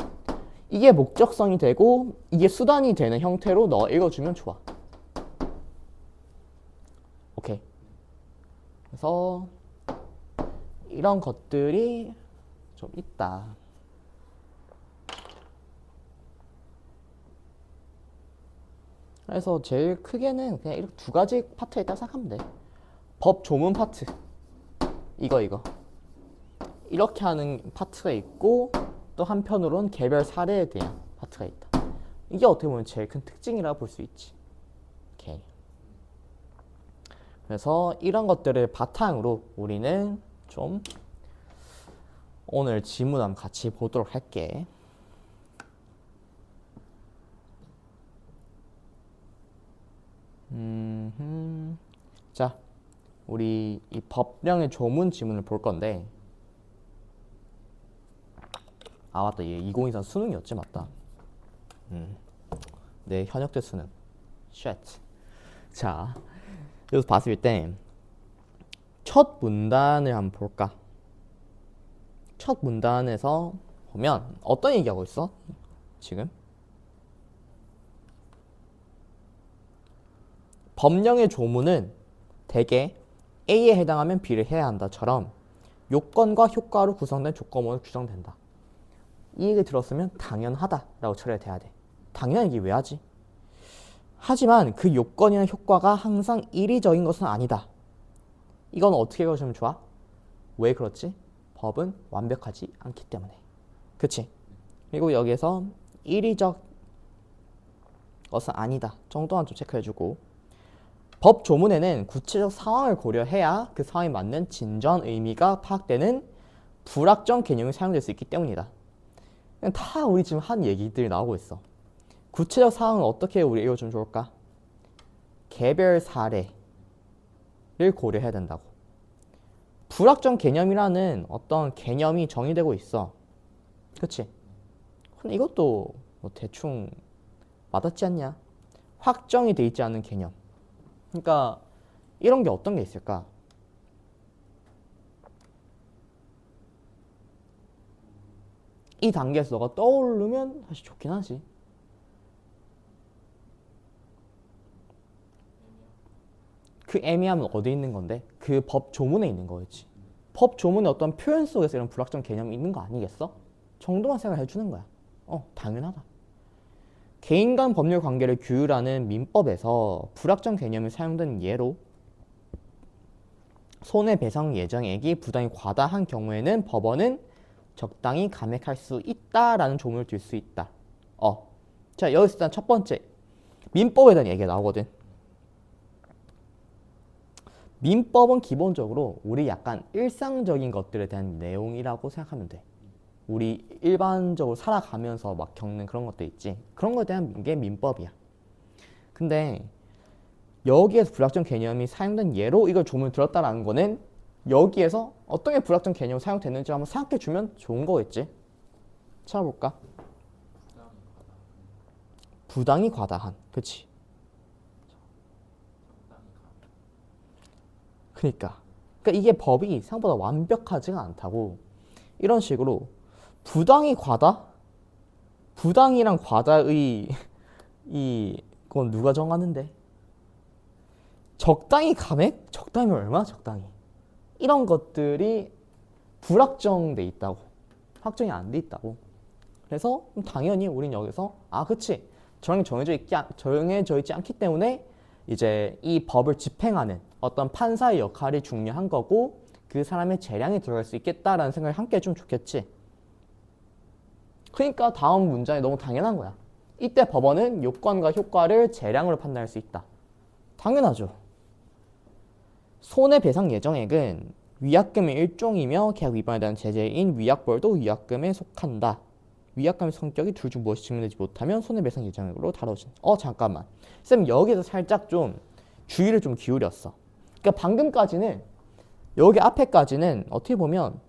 이게 목적성이 되고 이게 수단이 되는 형태로 너 읽어주면 좋아. 오케이. 그래서 이런 것들이 좀 있다. 그래서 제일 크게는 그냥 이렇게 두 가지 파트에 있다고 생각하면 돼. 법 조문 파트. 이거. 이렇게 하는 파트가 있고 또 한편으로는 개별 사례에 대한 파트가 있다. 이게 어떻게 보면 제일 큰 특징이라 볼 수 있지. 오케이. 그래서 이런 것들을 바탕으로 우리는 좀 오늘 지문 한번 같이 보도록 할게. 자, 우리 이 법령의 조문 지문을 볼 건데, 아 맞다, 얘 2024 수능이었지, 맞다. 내 현역 때 수능. 쉣. 자, 여기서 봤을 때 첫 문단을 한번 볼까? 첫 문단에서 보면 어떤 얘기하고 있어? 지금 법령의 조문은 대개 A에 해당하면 B를 해야 한다처럼 요건과 효과로 구성된 조건문으로 규정된다. 이 얘기 들었으면 당연하다라고 처리가 돼야 돼. 당연한 얘기 왜 하지? 하지만 그 요건이나 효과가 항상 일의적인 것은 아니다. 이건 어떻게 읽어주면 좋아? 왜 그렇지? 법은 완벽하지 않기 때문에. 그치? 그리고 여기에서 일의적 것은 아니다 정도만 좀 체크해주고, 법 조문에는 구체적 상황을 고려해야 그 상황에 맞는 진전 의미가 파악되는 불확정 개념이 사용될 수 있기 때문이다. 다 우리 지금 한 얘기들이 나오고 있어. 구체적 상황은 어떻게 우리 읽어주면 좋을까? 개별 사례를 고려해야 된다고. 불확정 개념이라는 어떤 개념이 정의되고 있어. 그치? 근데 이것도 뭐 대충 와닿지 않냐? 확정이 돼 있지 않은 개념. 그러니까 이런 게 어떤 게 있을까? 이 단계에서 너가 떠오르면 사실 좋긴 하지. 그 애매함은 어디 있는 건데? 그 법 조문에 있는 거겠지. 법 조문의 어떤 표현 속에서 이런 불확정 개념이 있는 거 아니겠어? 정도만 생각해 주는 거야. 당연하다. 개인 간 법률 관계를 규율하는 민법에서 불확정 개념이 사용된 예로 손해배상 예정액이 부당히 과다한 경우에는 법원은 적당히 감액할 수 있다라는 조문을 둘 수 있다. 자, 여기서 일단 첫 번째 민법에 대한 얘기가 나오거든. 민법은 기본적으로 우리 약간 일상적인 것들에 대한 내용이라고 생각하면 돼. 우리 일반적으로 살아가면서 막 겪는 그런 것들 있지. 그런 것에 대한 게 민법이야. 근데 여기에서 불확정 개념이 사용된 예로 이걸 조문을 들었다라는 거는 여기에서 어떤 게 불확정 개념이 사용됐는지 한번 생각해 주면 좋은 거겠지. 찾아볼까? 부당히 과다한. 그치? 그러니까 이게 법이 생각보다 완벽하지가 않다고. 이런 식으로 부당히 과다? 부당이랑 과다의 그건 누가 정하는데? 적당히 감액? 적당히면 얼마나 적당히? 이런 것들이 불확정돼 있다고. 확정이 안 돼 있다고. 그래서 당연히 우린 여기서 그치, 정해져 있지 않기 때문에 이제 이 법을 집행하는 어떤 판사의 역할이 중요한 거고 그 사람의 재량이 들어갈 수 있겠다라는 생각을 함께 해주면 좋겠지. 그러니까 다음 문장이 너무 당연한 거야. 이때 법원은 요건과 효과를 재량으로 판단할 수 있다. 당연하죠. 손해배상 예정액은 위약금의 일종이며 계약 위반에 대한 제재인 위약벌도 위약금에 속한다. 위약금의 성격이 둘 중 무엇이 증명되지 못하면 손해배상 예정액으로 다뤄진다. 잠깐만. 쌤 여기서 살짝 좀 주의를 좀 기울였어. 그러니까 방금까지는 여기 앞에까지는 어떻게 보면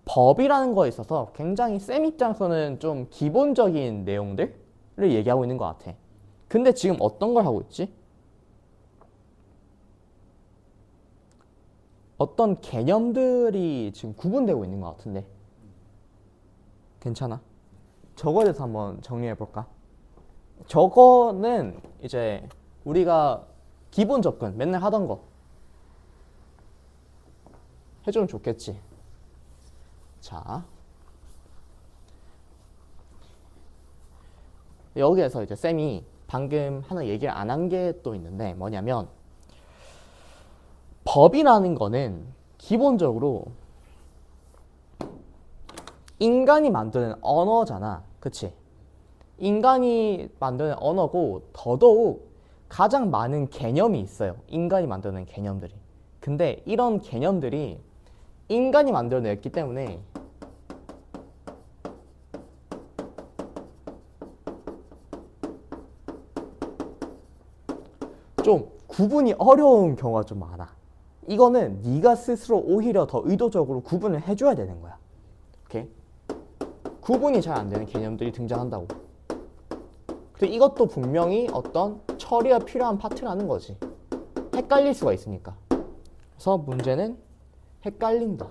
법이라는 거에 있어서 굉장히 쌤 입장에서는 좀 기본적인 내용들을 얘기하고 있는 것 같아. 근데 지금 어떤 걸 하고 있지? 어떤 개념들이 지금 구분되고 있는 것 같은데 괜찮아? 저거에 대해서 한번 정리해 볼까? 저거는 이제 우리가 기본 접근 맨날 하던 거 해주면 좋겠지. 자, 여기에서 이제 쌤이 방금 하나 얘기를 안 한 게 또 있는데 뭐냐면 법이라는 거는 기본적으로 인간이 만드는 언어잖아. 그치? 인간이 만드는 언어고 더더욱 가장 많은 개념이 있어요. 인간이 만드는 개념들이. 근데 이런 개념들이 인간이 만들어냈기 때문에 좀 구분이 어려운 경우가 좀 많아. 이거는 네가 스스로 오히려 더 의도적으로 구분을 해줘야 되는 거야. 오케이? 구분이 잘 안 되는 개념들이 등장한다고. 근데 이것도 분명히 어떤 처리가 필요한 파트라는 거지. 헷갈릴 수가 있으니까. 그래서 문제는 헷갈린다.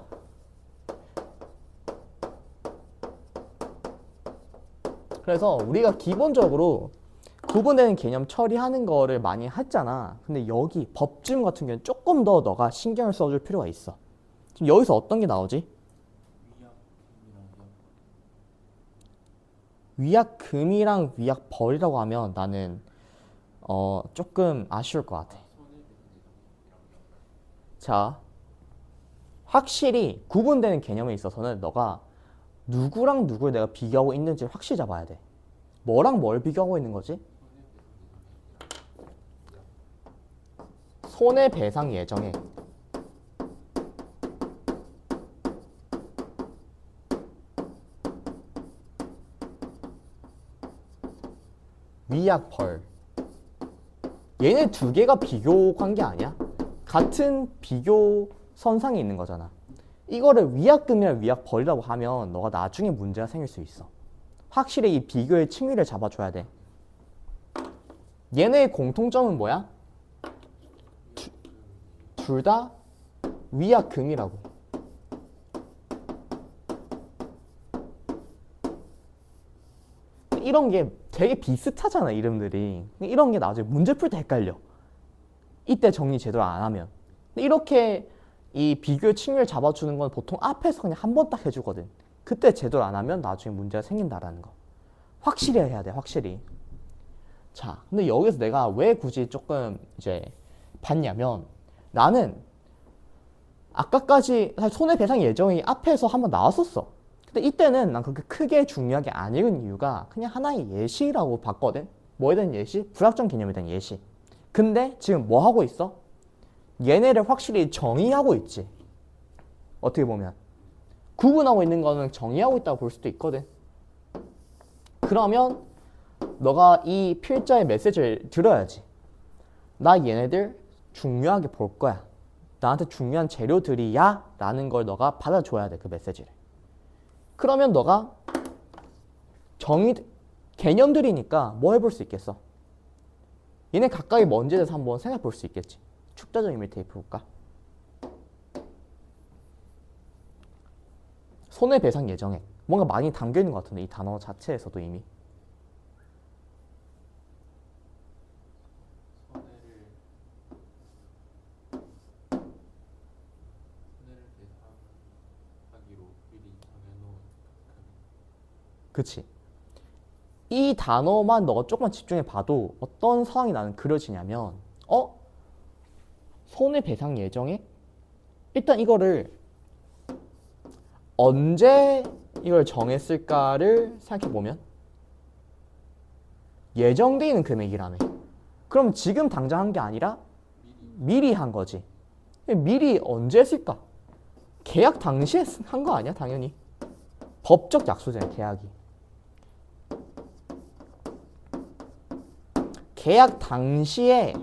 그래서 우리가 기본적으로 구분되는 개념 처리하는 거를 많이 했잖아. 근데 여기 법중 같은 경우는 조금 더 너가 신경을 써줄 필요가 있어. 지금 여기서 어떤 게 나오지? 위약금이랑 위약벌이라고 하면 나는 조금 아쉬울 것 같아. 자, 확실히 구분되는 개념에 있어서는 너가 누구랑 누구를 내가 비교하고 있는지 확실히 잡아야 돼. 뭐랑 뭘 비교하고 있는 거지? 손해배상 예정액. 위약벌. 얘네 두 개가 비교 관계 아니야? 같은 비교 선상에 있는 거잖아. 이거를 위약금이랑 위약벌이라고 하면 너가 나중에 문제가 생길 수 있어. 확실히 이 비교의 층위를 잡아줘야 돼. 얘네의 공통점은 뭐야? 둘 다 위약금이라고. 이런 게 되게 비슷하잖아, 이름들이. 이런 게 나중에 문제 풀 때 헷갈려. 이때 정리 제대로 안 하면. 이렇게 이 비교의 층위를 잡아주는 건 보통 앞에서 그냥 한 번 딱 해주거든. 그때 제대로 안 하면 나중에 문제가 생긴다라는 거. 확실히 해야 돼, 확실히. 자, 근데 여기서 내가 왜 굳이 조금 이제 봤냐면 나는 아까까지 사실 손해배상 예정이 앞에서 한번 나왔었어. 근데 이때는 난 그렇게 크게 중요하게 안 읽은 이유가 그냥 하나의 예시라고 봤거든. 뭐에 대한 예시? 불확정 개념에 대한 예시. 근데 지금 뭐 하고 있어? 얘네를 확실히 정의하고 있지. 어떻게 보면 구분하고 있는 거는 정의하고 있다고 볼 수도 있거든. 그러면 너가 이 필자의 메시지를 들어야지. 나 얘네들 중요하게 볼 거야. 나한테 중요한 재료들이야 라는 걸 너가 받아줘야 돼, 그 메시지를. 그러면 너가 개념들이니까 뭐 해볼 수 있겠어? 얘네 각각이 뭔지에 대해서 한번 생각해 볼 수 있겠지. 축자적 의미를 대입해 볼까? 손해배상 예정액. 뭔가 많이 담겨 있는 것 같은데, 이 단어 자체에서도 이미. 그치? 이 단어만 너가 조금만 집중해 봐도 어떤 상황이 나는 그려지냐면 손해배상 예정액? 일단 이거를 언제 이걸 정했을까를 생각해보면 예정돼 있는 금액이라며. 그럼 지금 당장 한 게 아니라 미리 한 거지. 미리 언제 했을까? 계약 당시에 한 거 아니야, 당연히. 법적 약속이잖아, 계약이. 계약 당시에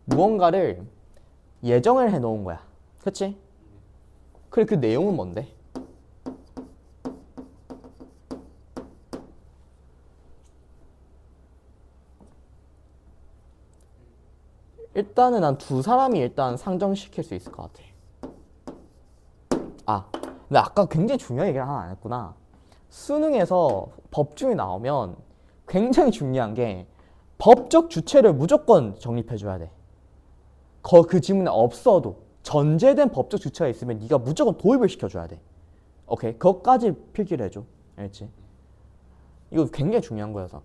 무언가를 예정을 해 놓은 거야. 그치? 그래, 그 내용은 뭔데? 일단은 난 두 사람이 일단 상정시킬 수 있을 것 같아. 근데 아까 굉장히 중요한 얘기를 하나 안 했구나. 수능에서 법중이 나오면 굉장히 중요한 게 법적 주체를 무조건 정립해줘야 돼. 그 지문에 없어도 전제된 법적 주체가 있으면 네가 무조건 도입을 시켜줘야 돼. 오케이? 그것까지 필기를 해줘. 알겠지? 이거 굉장히 중요한 거여서.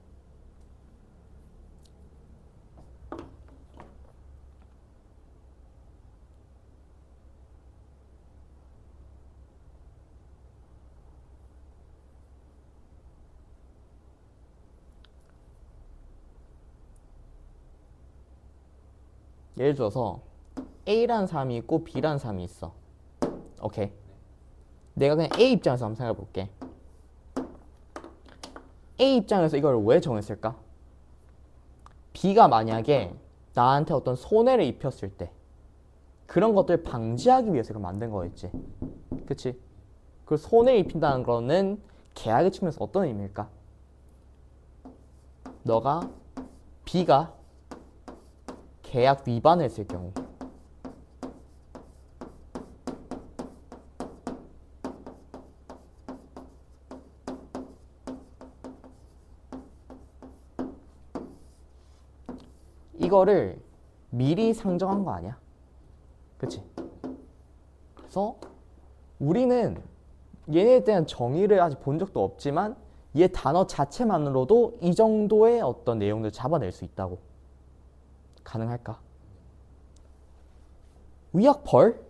예를 들어서 A라는 사람이 있고 B라는 사람이 있어. 오케이. 내가 그냥 A 입장에서 한번 생각해 볼게. A 입장에서 이걸 왜 정했을까? B가 만약에 나한테 어떤 손해를 입혔을 때 그런 것들을 방지하기 위해서 이걸 만든 거였지. 그치? 그 손해 입힌다는 거는 계약의 측면에서 어떤 의미일까? 너가 B가 계약 위반을 했을 경우 이거를 미리 상정한 거 아니야? 그치? 그래서 우리는 얘네에 대한 정의를 아직 본 적도 없지만 얘 단어 자체만으로도 이 정도의 어떤 내용을 잡아낼 수 있다고. 가능할까? 위약 벌?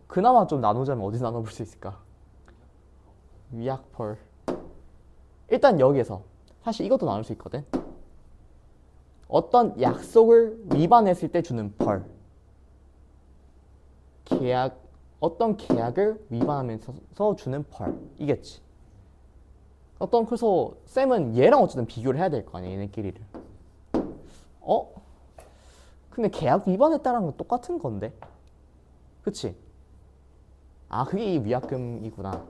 그나마 좀 나누자면 어디서 나눠볼 수 있을까? 위약 벌. 일단 여기에서 사실 이것도 나눌 수 있거든. 어떤 약속을 위반했을 때 주는 벌. 어떤 계약을 위반하면서 주는 벌. 이겠지. 그래서 쌤은 얘랑 어쨌든 비교를 해야 될 거 아니야, 얘네끼리를. 근데 계약 위반했다는 건 똑같은 건데? 그치? 그게 이 위약금이구나.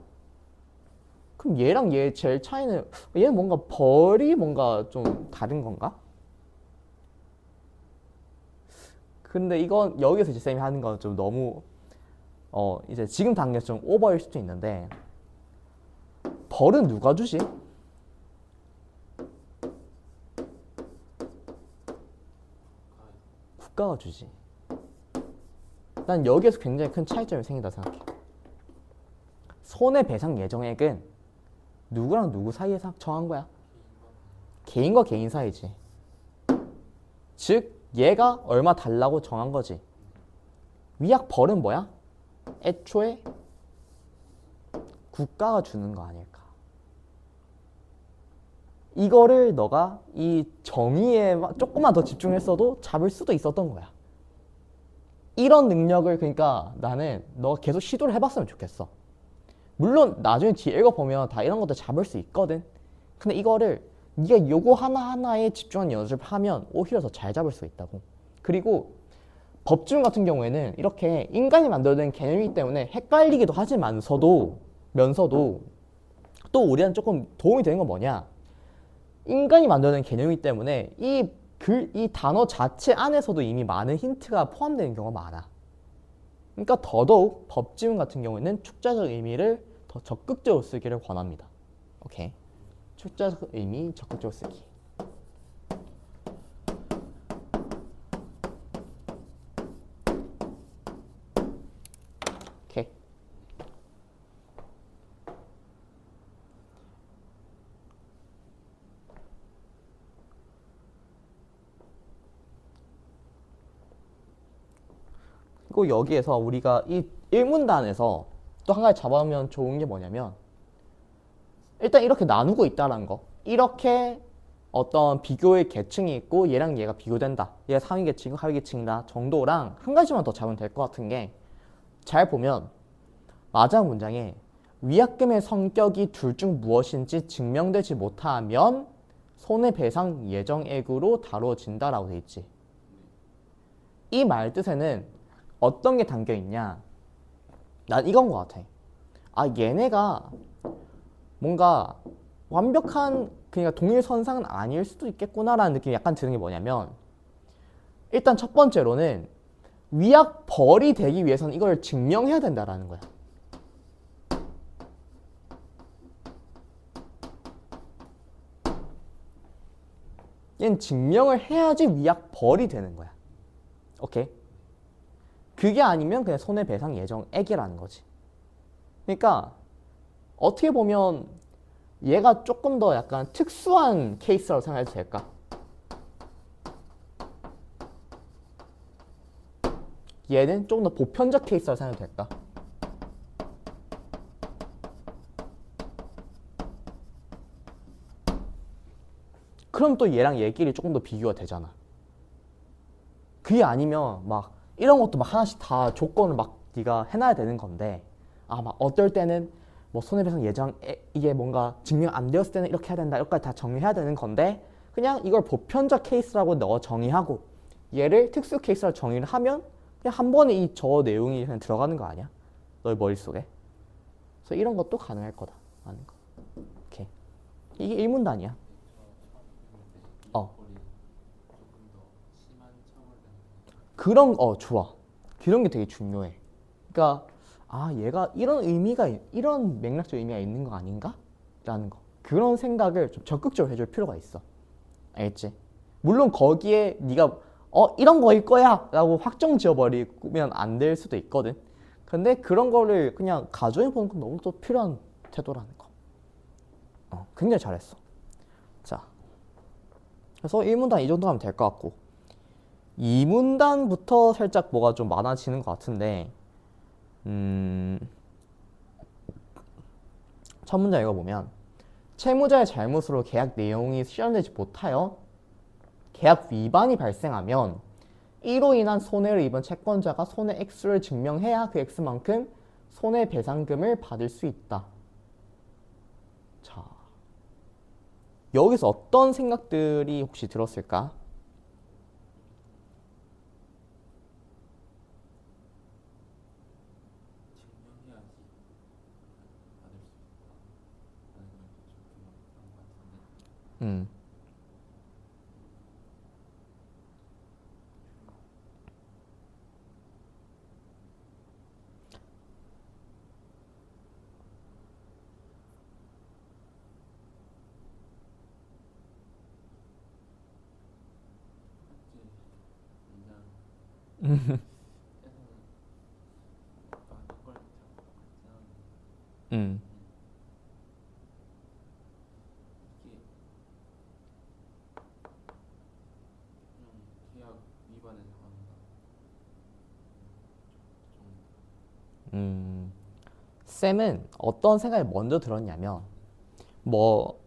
그럼 얘랑 얘 제일 차이는, 얘는 뭔가 벌이 뭔가 좀 다른 건가? 근데 이건 여기서 이제 쌤이 하는 건 좀 너무 이제 지금 단계에서 좀 오버일 수도 있는데 벌은 누가 주지? 국가가 주지. 난 여기에서 굉장히 큰 차이점이 생긴다 생각해. 손해배상 예정액은 누구랑 누구 사이에서 정한 거야? 개인과 개인 사이지. 즉 얘가 얼마 달라고 정한 거지. 위약 벌은 뭐야? 애초에 국가가 주는 거 아닐까. 이거를 너가 이 정의에 조금만 더 집중했어도 잡을 수도 있었던 거야. 이런 능력을 그러니까 나는 너가 계속 시도를 해봤으면 좋겠어. 물론 나중에 뒤에 읽어보면 다 이런 것도 잡을 수 있거든. 근데 이거를 네가 요거 하나하나에 집중한 연습을 하면 오히려 더 잘 잡을 수 있다고. 그리고 법준 같은 경우에는 이렇게 인간이 만들어낸 개념이기 때문에 헷갈리기도 하지만서도 또 우리한테 조금 도움이 되는 건 뭐냐? 인간이 만들어낸 개념이기 때문에 이 단어 자체 안에서도 이미 많은 힌트가 포함되는 경우가 많아. 그러니까 더더욱 법지문 같은 경우에는 축자적 의미를 더 적극적으로 쓰기를 권합니다. 오케이. 축자적 의미 적극적으로 쓰기. 오케이. 그리고 여기에서 우리가 이 1문단에서 또 한 가지 잡아오면 좋은 게 뭐냐면 일단 이렇게 나누고 있다는 거. 이렇게 어떤 비교의 계층이 있고 얘랑 얘가 비교된다. 얘가 상위 계층이고 하위 계층이다 정도랑 한 가지만 더 잡으면 될 것 같은 게 잘 보면 마지막 문장에 위약금의 성격이 둘 중 무엇인지 증명되지 못하면 손해배상 예정액으로 다뤄진다라고 돼 있지. 이 말 뜻에는 어떤 게 담겨 있냐? 난 이건 것 같아. 얘네가 뭔가 완벽한 그러니까 동일선상은 아닐 수도 있겠구나라는 느낌이 약간 드는 게 뭐냐면 일단 첫 번째로는 위약 벌이 되기 위해서는 이걸 증명해야 된다라는 거야. 얘는 증명을 해야지 위약 벌이 되는 거야. 오케이? 그게 아니면 그냥 손해배상 예정액이라는 거지. 그러니까 어떻게 보면 얘가 조금 더 약간 특수한 케이스라고 생각해도 될까? 얘는 조금 더 보편적 케이스라고 생각해도 될까? 그럼 또 얘랑 얘끼리 조금 더 비교가 되잖아. 그게 아니면 막 이런 것도 막 하나씩 다 조건을 막 네가 해놔야 되는 건데 아 막 어떨 때는 뭐 손해배상 예정 이게 뭔가 증명 안 되었을 때는 이렇게 해야 된다 이렇게까지 다 정리해야 되는 건데 그냥 이걸 보편적 케이스라고 너 정의하고 얘를 특수 케이스로 정의를 하면 그냥 한 번에 이 저 내용이 그냥 들어가는 거 아니야? 너의 머릿속에. 그래서 이런 것도 가능할 거다. 하는 거. 오케이. 이게 일문단이야. 어. 그런 좋아. 그런 게 되게 중요해. 그러니까 아 얘가 이런 의미가 이런 맥락적 의미가 있는 거 아닌가? 라는 거. 그런 생각을 좀 적극적으로 해줄 필요가 있어. 알겠지? 물론 거기에 네가 이런 거일 거야 라고 확정 지어버리면 안 될 수도 있거든. 근데 그런 거를 그냥 가정해 보는 건 너무 또 필요한 태도라는 거. 굉장히 잘했어. 자, 그래서 1문단 이 정도 하면 될 것 같고 2문단부터 살짝 뭐가 좀 많아지는 것 같은데 첫 문장 읽어보면 채무자의 잘못으로 계약 내용이 실현되지 못하여 계약 위반이 발생하면 이로 인한 손해를 입은 채권자가 손해 액수를 증명해야 그 액수만큼 손해배상금을 받을 수 있다. 자, 여기서 어떤 생각들이 혹시 들었을까? 음, 음, 쌤은 어떤 생각이 먼저 들었냐면 뭐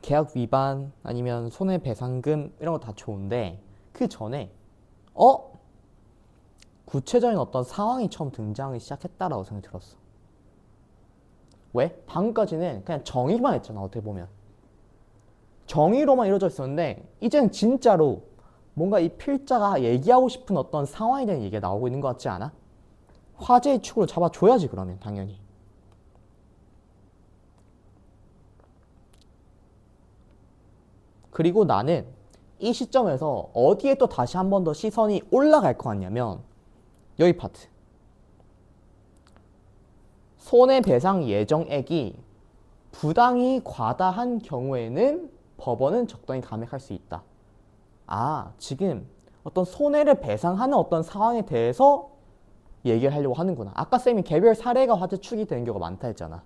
계약 위반 아니면 손해배상금 이런 거 다 좋은데 그 전에 구체적인 어떤 상황이 처음 등장하기 시작했다라고 생각이 들었어. 왜? 방금까지는 그냥 정의만 했잖아. 어떻게 보면 정의로만 이루어져 있었는데 이제는 진짜로 뭔가 이 필자가 얘기하고 싶은 어떤 상황에 대한 얘기가 나오고 있는 것 같지 않아? 화제의 축으로 잡아줘야지 그러면 당연히. 그리고 나는 이 시점에서 어디에 또 다시 한 번 더 시선이 올라갈 것 같냐면 여기 파트. 손해배상 예정액이 부당히 과다한 경우에는 법원은 적당히 감액할 수 있다. 아, 지금 어떤 손해를 배상하는 어떤 상황에 대해서 얘기를 하려고 하는구나. 아까 쌤이 개별 사례가 화제축이 되는 경우가 많다 했잖아.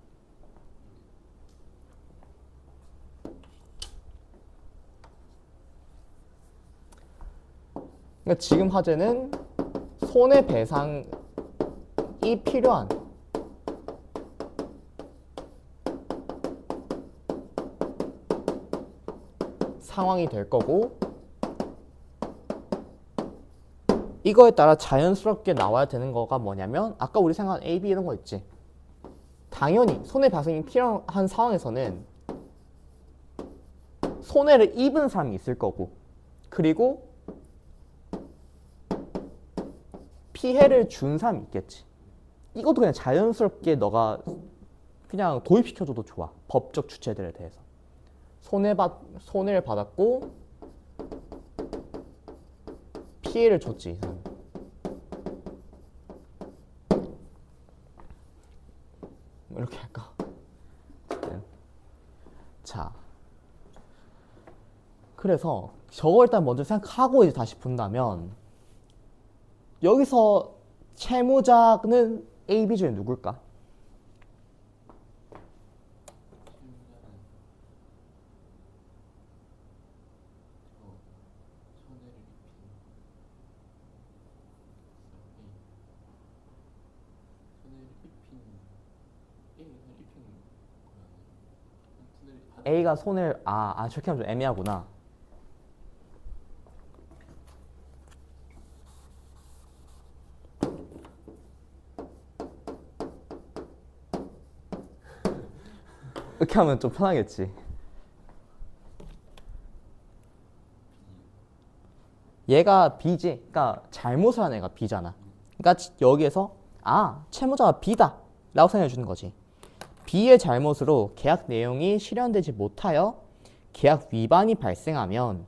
그러니까 지금 화제는 손해배상이 필요한 상황이 될 거고 이거에 따라 자연스럽게 나와야 되는 거가 뭐냐면 아까 우리 생각한 A, B 이런 거 있지. 당연히 손해배상이 필요한 상황에서는 손해를 입은 사람이 있을 거고 그리고 피해를 준 사람이 있겠지. 이것도 그냥 자연스럽게 너가 그냥 도입시켜줘도 좋아. 법적 주체들에 대해서. 손해를 받았고 피해를 줬지. 이 사람이. 이렇게 할까? 자, 그래서 저거 일단 먼저 생각하고 이제 다시 본다면 여기서 채무자는 A, B 중에 누굴까? A가 손해를 저렇게 하면 좀 애매하구나. 이렇게 하면 좀 편하겠지. 얘가 B지. 그러니까 잘못을 한 애가 B잖아. 그러니까 여기에서 채무자가 B다 라고 생각해 주는 거지. B의 잘못으로 계약 내용이 실현되지 못하여 계약 위반이 발생하면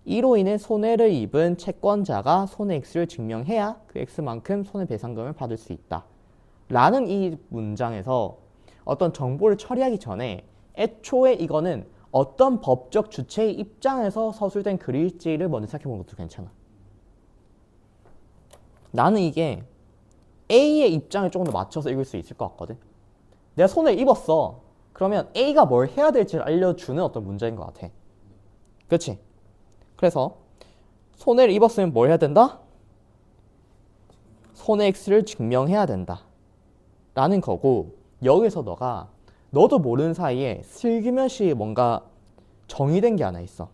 이로 인해 손해를 입은 채권자가 손해액수를 증명해야 그 액수만큼 손해배상금을 받을 수 있다 라는 이 문장에서 어떤 정보를 처리하기 전에 애초에 이거는 어떤 법적 주체의 입장에서 서술된 글일지를 먼저 생각해보는 것도 괜찮아. 나는 이게 A의 입장을 조금 더 맞춰서 읽을 수 있을 것 같거든. 내가 손해를 입었어. 그러면 A가 뭘 해야 될지를 알려주는 어떤 문제인 것 같아. 그렇지? 그래서 손해를 입었으면 뭘 해야 된다? 손해액수를 증명해야 된다 라는 거고, 여기서 너도 모르는 사이에 슬기며시 뭔가 정의된 게 하나 있어.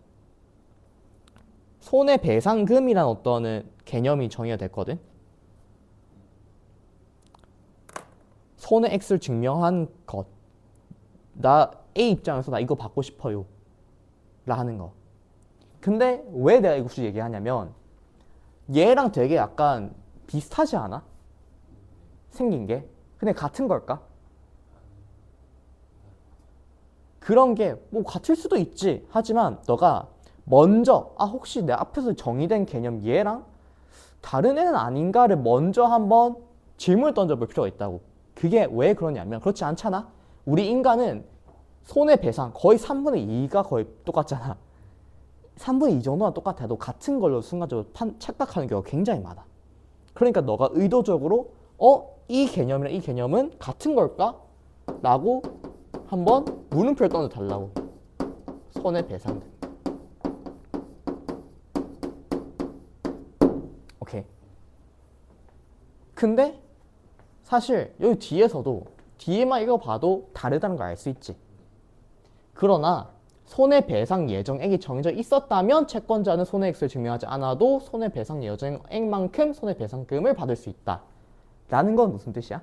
손해배상금이란 어떤 개념이 정의가 됐거든. 손해액수를 증명한 것, 나 A 입장에서 나 이거 받고 싶어요 라는 거. 근데 왜 내가 이거 굳이 얘기하냐면 얘랑 되게 약간 비슷하지 않아? 생긴 게. 근데 같은 걸까? 그런 게 뭐 같을 수도 있지. 하지만 너가 먼저 혹시 내 앞에서 정의된 개념 얘랑 다른 애는 아닌가를 먼저 한번 질문을 던져볼 필요가 있다고. 그게 왜 그러냐면 그렇지 않잖아? 우리 인간은 손해배상 거의 3분의 2가 거의 똑같잖아. 3분의 2 정도만 똑같아도 같은 걸로 순간적으로 착각하는 경우가 굉장히 많아. 그러니까 너가 의도적으로 이 개념이랑 이 개념은 같은 걸까? 라고 한번 물음표를 던져달라고. 손해배상금. 오케이. 근데 사실 여기 뒤에만 이거 봐도 다르다는 걸 알 수 있지. 그러나 손해배상 예정액이 정해져 있었다면 채권자는 손해액수를 증명하지 않아도 손해배상 예정액만큼 손해배상금을 받을 수 있다 라는 건 무슨 뜻이야?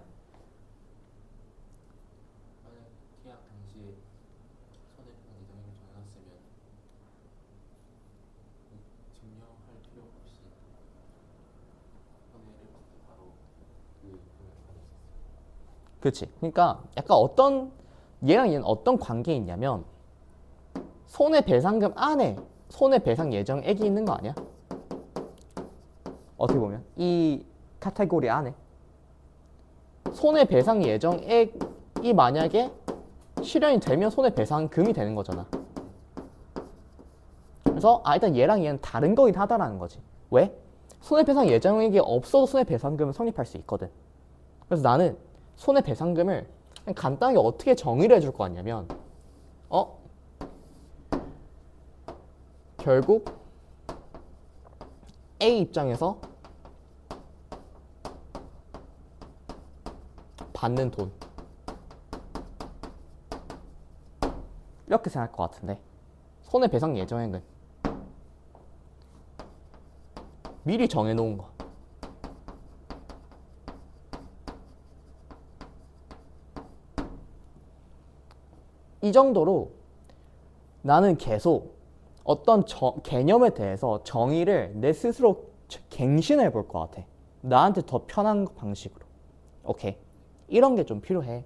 만약 계약 당시에 손해배상 예정액을 정해놨으면 증명할 필요 없이 손해를 바로 그 금액을 받을 수 있어요. 그렇지. 그러니까 약간 얘랑 얘는 어떤 관계에 있냐면 손해배상금 안에 손해배상 예정액이 있는 거 아니야? 어떻게 보면 이 카테고리 안에 손해배상 예정액이 만약에 실현이 되면 손해배상금이 되는 거잖아. 그래서 일단 얘랑 얘는 다른 거긴 하다라는 거지. 왜? 손해배상 예정액이 없어도 손해배상금은 성립할 수 있거든. 그래서 나는 손해배상금을 그냥 간단하게 어떻게 정의를 해줄 거 같냐면 결국 A 입장에서 받는 돈 이렇게 생각할 것 같은데, 손해배상 예정액은 미리 정해놓은 거. 이 정도로 나는 계속 어떤 개념에 대해서 정의를 내 스스로 갱신해 볼 것 같아. 나한테 더 편한 방식으로. 오케이. 이런 게 좀 필요해.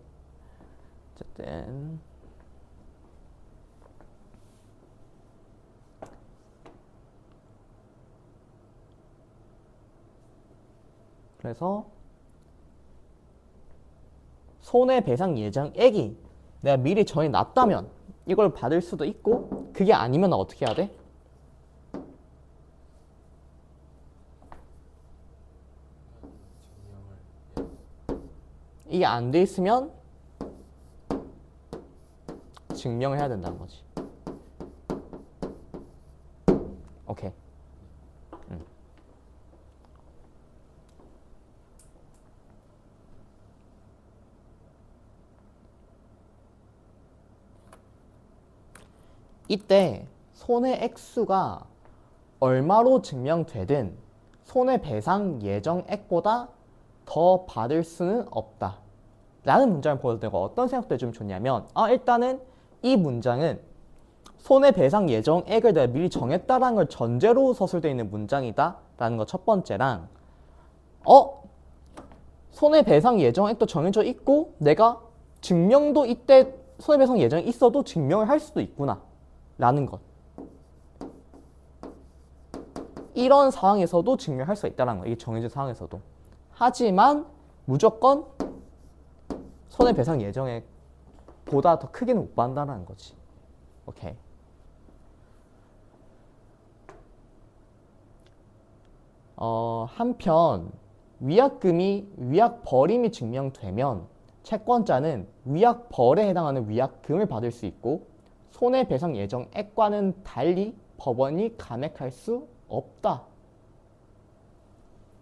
어쨌든 그래서 손해배상 예정액이 내가 미리 정해놨다면 이걸 받을 수도 있고, 그게 아니면 어떻게 해야 돼? 이게 안 돼 있으면 증명을 해야 된다는 거지. 오케이. 이때 손해액수가 얼마로 증명되든 손해배상 예정액보다 더 받을 수는 없다 라는 문장을 보여도 내가 어떤 생각도 해주면 좋냐면 일단은 이 문장은 손해배상 예정액을 내가 미리 정했다라는 걸 전제로 서술되어 있는 문장이다 라는 거 첫 번째랑 손해배상 예정액도 정해져 있고 내가 증명도 이때 손해배상 예정이 있어도 증명을 할 수도 있구나 라는 것. 이런 상황에서도 증명할 수 있다는 거. 이게 정해진 상황에서도. 하지만 무조건 손해배상 예정액보다 더 크게는 못 받는다는 거지. 오케이. 한편 위약벌임이 증명되면 채권자는 위약벌에 해당하는 위약금을 받을 수 있고 손해배상 예정액과는 달리 법원이 감액할 수 없다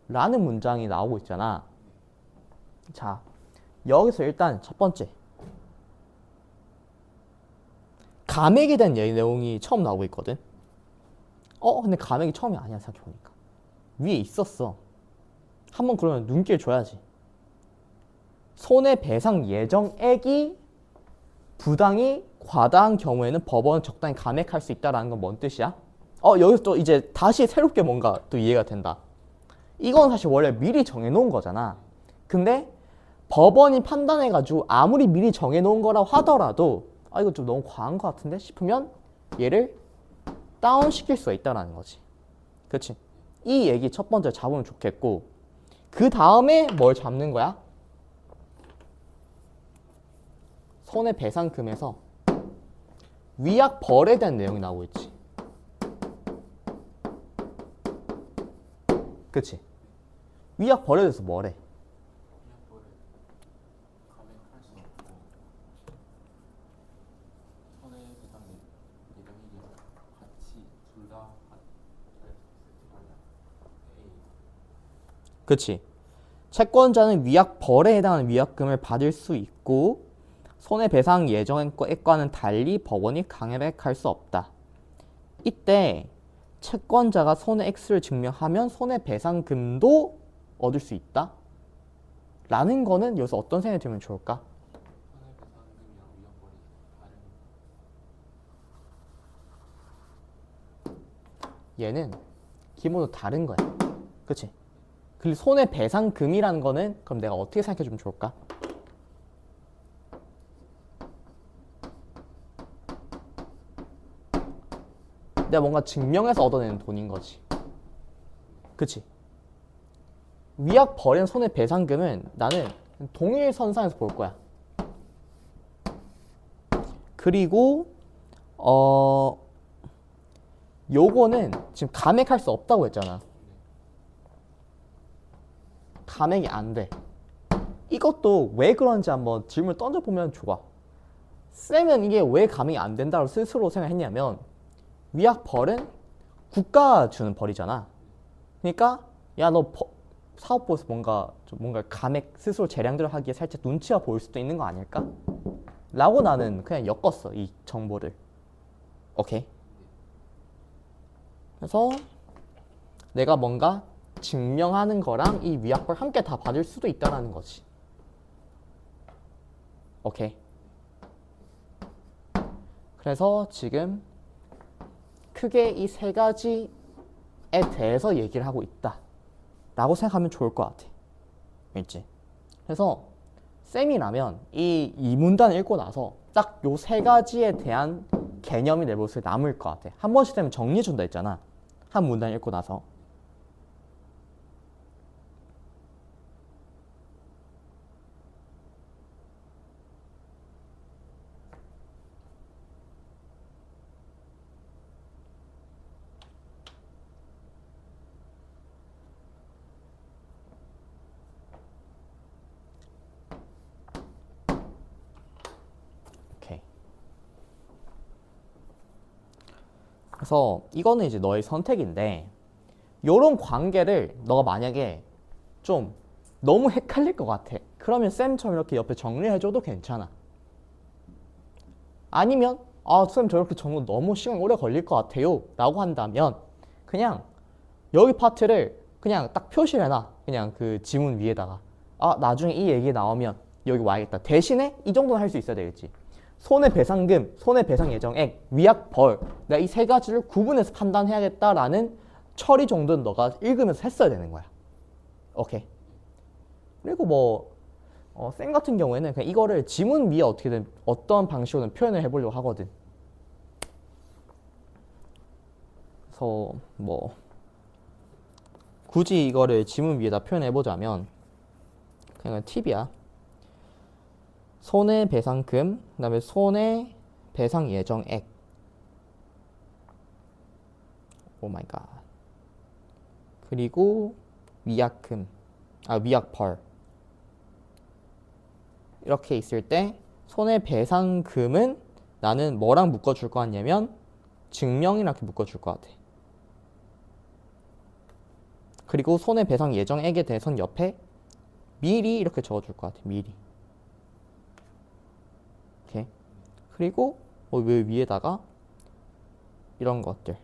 라는 문장이 나오고 있잖아. 자, 여기서 일단 첫 번째 감액에 대한 내용이 처음 나오고 있거든. 근데 감액이 처음이 아니야. 생각해보니까 위에 있었어. 한번 그러면 눈길 줘야지. 손해배상 예정액이 부당이 과다한 경우에는 법원은 적당히 감액할 수 있다는 건 뭔 뜻이야? 여기서 또 이제 다시 새롭게 뭔가 또 이해가 된다. 이건 사실 원래 미리 정해놓은 거잖아. 근데 법원이 판단해가지고 아무리 미리 정해놓은 거라고 하더라도 이거 좀 너무 과한 것 같은데 싶으면 얘를 다운시킬 수가 있다는 거지. 그치? 이 얘기 첫 번째 잡으면 좋겠고 그 다음에 뭘 잡는 거야? 손해배상금에서 위약벌에 대한 내용이 나오고 있지. 그치? 위약벌에 대해서 뭐래? 위약벌을 감액할 수 없고 손해배상 예정액이 같이 둘 다 그치? 채권자는 위약벌에 해당하는 위약금을 받을 수 있고 손해배상 예정액과는 달리 법원이 감액할 수 없다. 이때 채권자가 손해액수를 증명하면 손해배상금도 얻을 수 있다. 라는 거는 여기서 어떤 생각이 들면 좋을까? 손해배상금이랑 위약벌이 다른 얘는 기본으로 다른 거야. 그치? 그리고 손해배상금이라는 거는 그럼 내가 어떻게 생각해 주면 좋을까? 내가 뭔가 증명해서 얻어내는 돈인 거지. 그치? 위약벌이나 손해배상금은 나는 동일선상에서 볼 거야. 그리고 요거는 지금 감액할 수 없다고 했잖아. 감액이 안 돼. 이것도 왜 그런지 한번 질문을 던져보면 좋아. 쌤은 이게 왜 감액이 안 된다고 스스로 생각했냐면 위약벌은 국가가 주는 벌이잖아. 그러니까 야 너 사업부에서 뭔가 감액 스스로 재량들을 하기에 살짝 눈치가 보일 수도 있는 거 아닐까? 라고 나는 그냥 엮었어. 이 정보를. 오케이. 그래서 내가 뭔가 증명하는 거랑 이 위약벌 함께 다 받을 수도 있다는 거지. 오케이. 그래서 지금 크게 이 세 가지에 대해서 얘기를 하고 있다 라고 생각하면 좋을 것 같아. 알지? 그래서 쌤이라면 이 문단을 읽고 나서 딱 요 세 가지에 대한 개념이 내 머릿속에 남을 것 같아. 한 번씩 되면 정리해준다 했잖아. 한 문단 읽고 나서. 그래서 이거는 이제 너의 선택인데 요런 관계를 너가 만약에 좀 너무 헷갈릴 것 같아. 그러면 쌤처럼 이렇게 옆에 정리해줘도 괜찮아. 아니면 쌤 저렇게 정리 너무 시간 오래 걸릴 것 같아요 라고 한다면 그냥 여기 파트를 그냥 딱 표시를 해놔. 그냥 그 지문 위에다가 나중에 이 얘기 나오면 여기 와야겠다. 대신에 이 정도는 할 수 있어야 되겠지. 손해배상금, 손해배상예정액, 위약벌. 내가 이 세 가지를 구분해서 판단해야겠다라는 처리 정도는 너가 읽으면서 했어야 되는 거야. 오케이. 그리고 뭐 쌤 같은 경우에는 그냥 이거를 지문 위에 어떻게든 어떤 방식으로는 표현을 해보려고 하거든. 그래서 뭐 굳이 이거를 지문 위에다 표현해보자면 그냥 팁이야. 손해배상금, 그 다음에 손해배상예정액. 오 마이 갓. 그리고 위약금, 위약벌. 이렇게 있을 때 손해배상금은 나는 뭐랑 묶어줄 것 같냐면 증명이랑 이렇게 묶어줄 것 같아. 그리고 손해배상 예정액에 대해서는 옆에 미리 이렇게 적어줄 것 같아. 미리. 오케이. 그리고 왜 위에다가 이런 것들.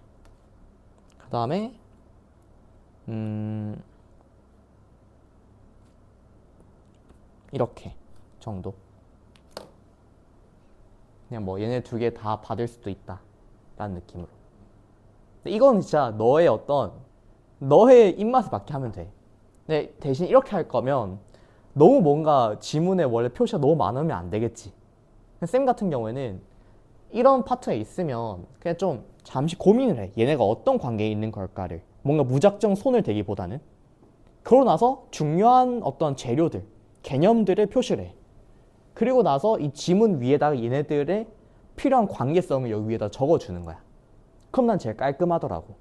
그 다음에 이렇게 정도. 그냥 뭐 얘네 두 개 다 받을 수도 있다 라는 느낌으로. 근데 이건 진짜 너의 입맛에 맞게 하면 돼. 근데 대신 이렇게 할 거면 너무 뭔가 지문에 원래 표시가 너무 많으면 안 되겠지. 쌤 같은 경우에는 이런 파트가 있으면 그냥 좀 잠시 고민을 해. 얘네가 어떤 관계에 있는 걸까를. 뭔가 무작정 손을 대기보다는. 그러고 나서 중요한 어떤 재료들, 개념들을 표시를 해. 그리고 나서 이 지문 위에다가 얘네들의 필요한 관계성을 여기 위에다 적어주는 거야. 그럼 난 제일 깔끔하더라고.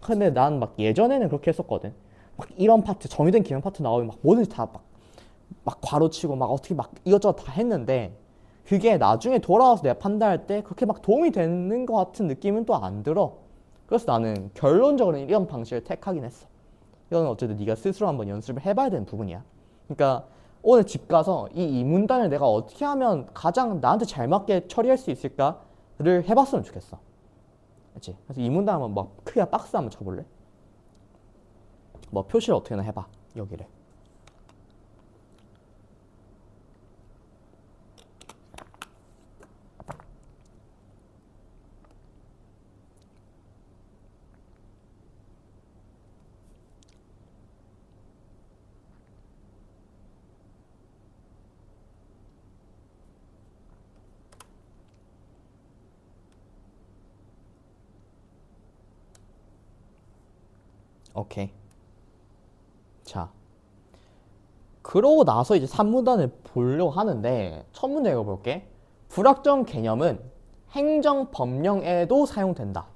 근데 난 막 예전에는 그렇게 했었거든. 막 이런 파트, 정의된 기능 파트 나오면 막 뭐든지 다 막 괄호치고 막 어떻게 막 이것저것 다 했는데 그게 나중에 돌아와서 내가 판단할 때 그렇게 막 도움이 되는 것 같은 느낌은 또 안 들어. 그래서 나는 결론적으로는 이런 방식을 택하긴 했어. 이건 어쨌든 네가 스스로 한번 연습을 해봐야 되는 부분이야. 그러니까 오늘 집 가서 이 문단을 내가 어떻게 하면 가장 나한테 잘 맞게 처리할 수 있을까를 해봤으면 좋겠어. 그렇지? 그래서 이 문단 한번 막 크게 박스 한번 쳐볼래? 뭐 표시를 어떻게나 해봐. 여기를. 오케이. 자, 그러고 나서 이제 3문단을 보려고 하는데 첫 문제 읽어볼게. 불확정 개념은 행정법령에도 사용된다.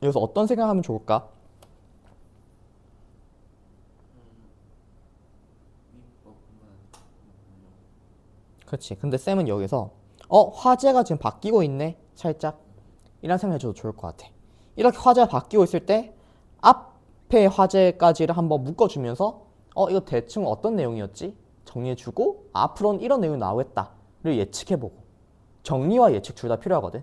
여기서 어떤 생각하면 좋을까? 그렇지. 근데 쌤은 여기서 화제가 지금 바뀌고 있네. 살짝 이런 생각 해줘도 좋을 것 같아. 이렇게 화제가 바뀌고 있을 때 앞에 화제까지를 한번 묶어주면서 이거 대충 어떤 내용이었지? 정리해주고 앞으로는 이런 내용이 나오겠다를 예측해보고 정리와 예측 둘 다 필요하거든.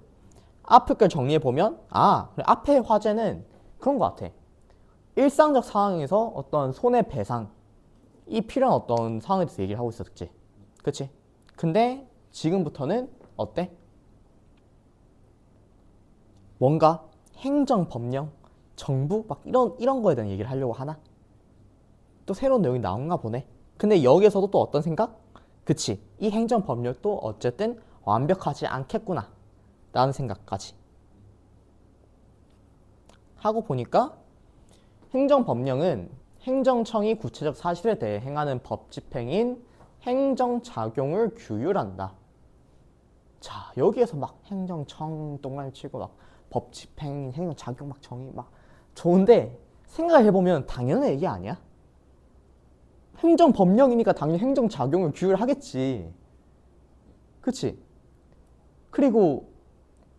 앞에 걸 정리해보면 앞에 화제는 그런 것 같아. 일상적 상황에서 어떤 손해배상이 필요한 어떤 상황에 대해서 얘기를 하고 있었지. 그치? 근데 지금부터는 어때? 뭔가 행정법령, 정부 막 이런 거에 대한 얘기를 하려고 하나? 또 새로운 내용이 나온가 보네. 근데 여기에서도 또 어떤 생각? 그치, 이 행정법령도 어쨌든 완벽하지 않겠구나 라는 생각까지 하고 보니까 행정법령은 행정청이 구체적 사실에 대해 행하는 법 집행인 행정작용을 규율한다. 자, 여기에서 막 행정청 똥을 치고 막 법 집행, 행정작용 막 정의 막 좋은데 생각해보면 당연한 얘기 아니야? 행정법령이니까 당연히 행정작용을 규율하겠지. 그치? 그리고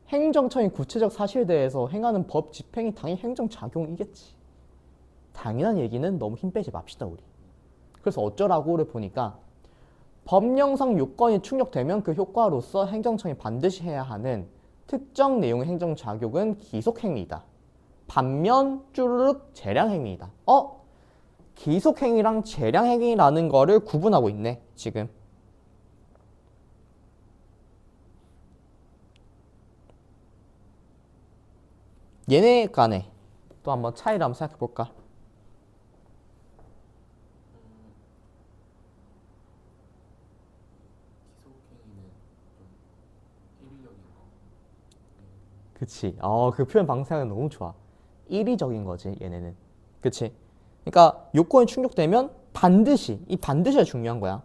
행정청이 구체적 사실에 대해서 행하는 법 집행이 당연히 행정작용이겠지. 당연한 얘기는 너무 힘 빼지 맙시다 우리. 그래서 어쩌라고를 보니까 법령상 요건이 충족되면 그 효과로서 행정청이 반드시 해야 하는 특정 내용의 행정작용은 기속행위이다. 반면 쭈르륵 재량행위이다. 기속행위랑 재량행위라는 거를 구분하고 있네 지금. 얘네 간에 또 한번 차이를 한번 생각해 볼까? 기속행위는 좀 일률적인 거. 그치. 그 표현 방향은 너무 좋아. 일의적인 거지, 얘네는. 그치. 그러니까 요건이 충족되면 반드시, 이 반드시가 중요한 거야.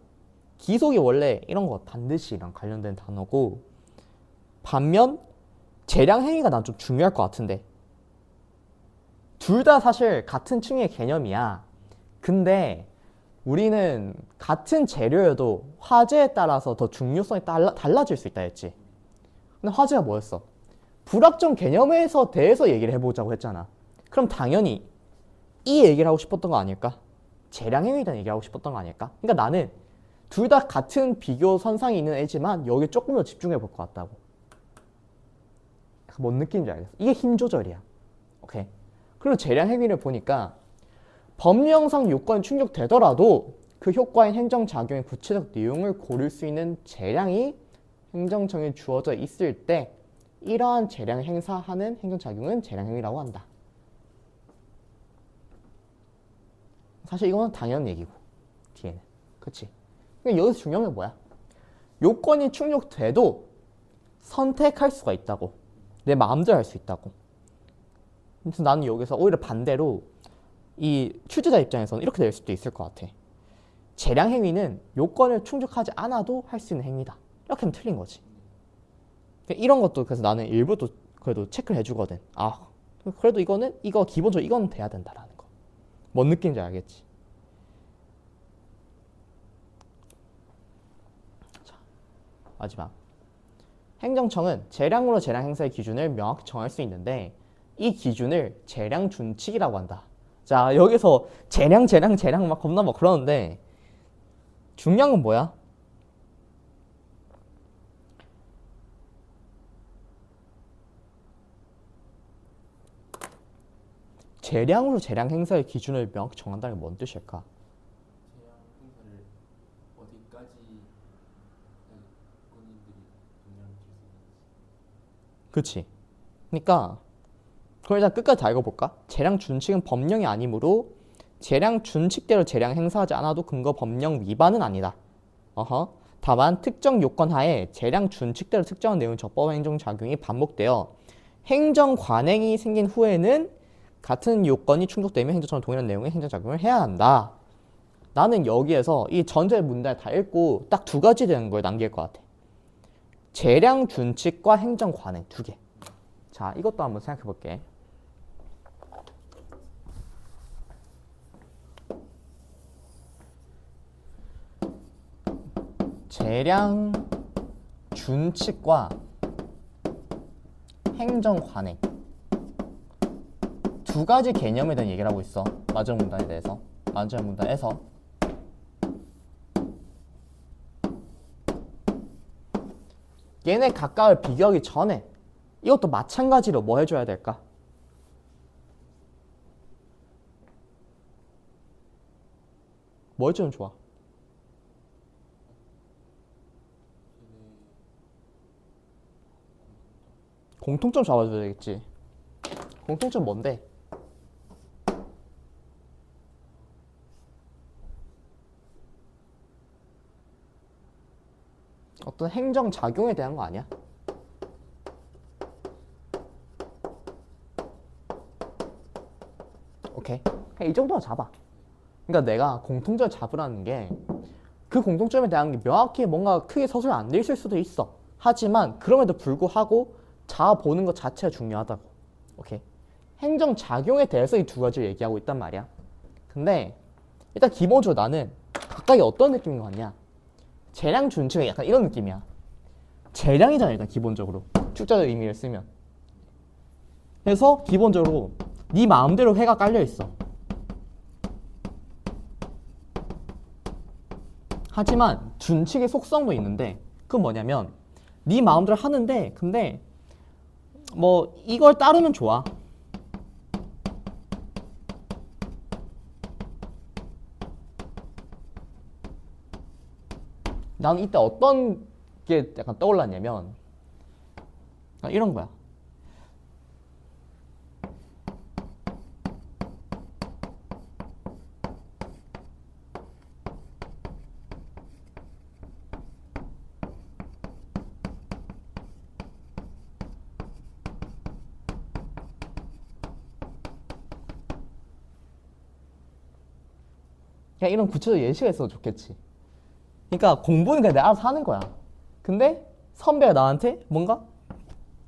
기속이 원래 이런 거 반드시랑 관련된 단어고, 반면 재량행위가 난 좀 중요할 것 같은데. 둘 다 사실 같은 층의 개념이야. 근데 우리는 같은 재료여도 화제에 따라서 더 중요성이 달라질 수 있다 했지. 근데 화제가 뭐였어? 불확정 개념에서 대해서 얘기를 해보자고 했잖아. 그럼 당연히 이 얘기를 하고 싶었던 거 아닐까? 재량행위에 대한 얘기를 하고 싶었던 거 아닐까? 그러니까 나는 둘 다 같은 비교 선상이 있는 애지만 여기 조금 더 집중해 볼 것 같다고. 뭔 느낌인지 알겠어? 이게 힘 조절이야. 오케이. 그리고 재량행위를 보니까 법령상 요건이 충족되더라도 그 효과인 행정작용의 구체적 내용을 고를 수 있는 재량이 행정청에 주어져 있을 때 이러한 재량 행사하는 행정작용은 재량행위라고 한다. 사실 이거는 당연한 얘기고 뒤에는. 그치? 그러니까 여기서 중요한 게 뭐야? 요건이 충족돼도 선택할 수가 있다고. 내 마음대로 할 수 있다고. 그래서 나는 여기서 오히려 반대로 이 출제자 입장에서는 이렇게 될 수도 있을 것 같아. 재량행위는 요건을 충족하지 않아도 할 수 있는 행위다. 이렇게 하면 틀린 거지. 이런 것도 그래서 나는 일부 또 그래도 체크를 해주거든. 그래도 이거 기본적으로 이건 돼야 된다라는 거. 뭔 느낌인지 알겠지? 자, 마지막. 행정청은 재량으로 재량 행사의 기준을 명확히 정할 수 있는데 이 기준을 재량 준칙이라고 한다. 자, 여기서 재량 막 겁나 막 그러는데 중요한 건 뭐야? 재량으로 재량 행사의 기준을 명확히 정한다는 게 뭔 뜻일까? 재량 행사를 어디까지 본인들이 영향을 줄 수 있는지. 그치? 그러니까 그럼 일단 끝까지 다 읽어볼까? 재량 준칙은 법령이 아니므로 재량 준칙대로 재량 행사하지 않아도 근거 법령 위반은 아니다. 다만 특정 요건 하에 재량 준칙대로 특정한 내용의 적법 행정 작용이 반복되어 행정 관행이 생긴 후에는 같은 요건이 충족되면 행정처럼 동일한 내용의 행정작용을 해야 한다. 나는 여기에서 이 전체 문단을 다 읽고 딱 두 가지 되는 걸 남길 것 같아. 재량 준칙과 행정 관행 두 개. 자, 이것도 한번 생각해 볼게. 재량 준칙과 행정 관행 두 가지 개념에 대한 얘기를 하고 있어. 마지막 문단에 대해서. 마지막 문단에서 얘네 각각을 비교하기 전에 이것도 마찬가지로 뭐 해줘야 될까? 뭐 해주면 좋아? 공통점 잡아줘야 되겠지. 공통점 뭔데? 어떤 행정 작용에 대한 거 아니야? 오케이. 그냥 이 정도만 잡아. 그러니까 내가 공통점을 잡으라는 게 그 공통점에 대한 게 명확히 뭔가 크게 서술이 안 돼 있을 수도 있어. 하지만 그럼에도 불구하고 잡아보는 것 자체가 중요하다고. 오케이. 행정 작용에 대해서 이 두 가지를 얘기하고 있단 말이야. 근데 일단 기본적으로 나는 각각이 어떤 느낌인 것 같냐? 재량 준칙은 약간 이런 느낌이야. 재량이잖아 일단 기본적으로. 축자적 의미를 쓰면. 그래서 기본적으로 네 마음대로 회가 깔려 있어. 하지만 준칙의 속성도 있는데 그건 뭐냐면 네 마음대로 하는데 근데 뭐 이걸 따르면 좋아. 나는 이때 어떤 게 약간 떠올랐냐면 이런 거야. 그냥 이런 구체적 예시가 있어도 좋겠지. 그러니까 공부는 그냥 내가 알아서 하는 거야. 근데 선배가 나한테 뭔가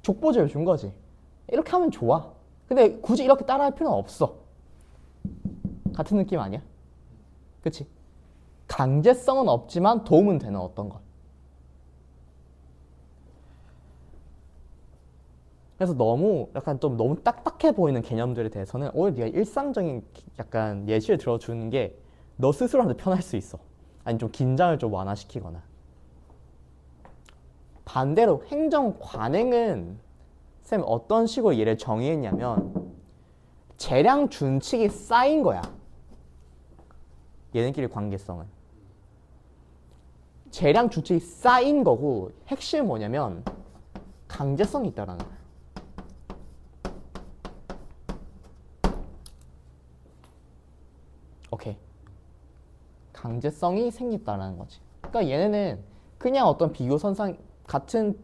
족보제를 준 거지. 이렇게 하면 좋아. 근데 굳이 이렇게 따라할 필요는 없어. 같은 느낌 아니야? 그치? 강제성은 없지만 도움은 되는 어떤 것. 그래서 너무 약간 좀 너무 딱딱해 보이는 개념들에 대해서는 오히려 네가 일상적인 약간 예시를 들어주는 게 너 스스로한테 편할 수 있어. 아니 좀 긴장을 좀 완화시키거나. 반대로 행정 관행은 쌤 어떤 식으로 얘를 정의했냐면 재량 준칙이 쌓인 거야. 얘네끼리 관계성은. 재량 준칙이 쌓인 거고 핵심은 뭐냐면 강제성이 있다라는 거야. 오케이. 강제성이 생겼다라는 거지. 그러니까 얘네는 그냥 어떤 비교 선상 같은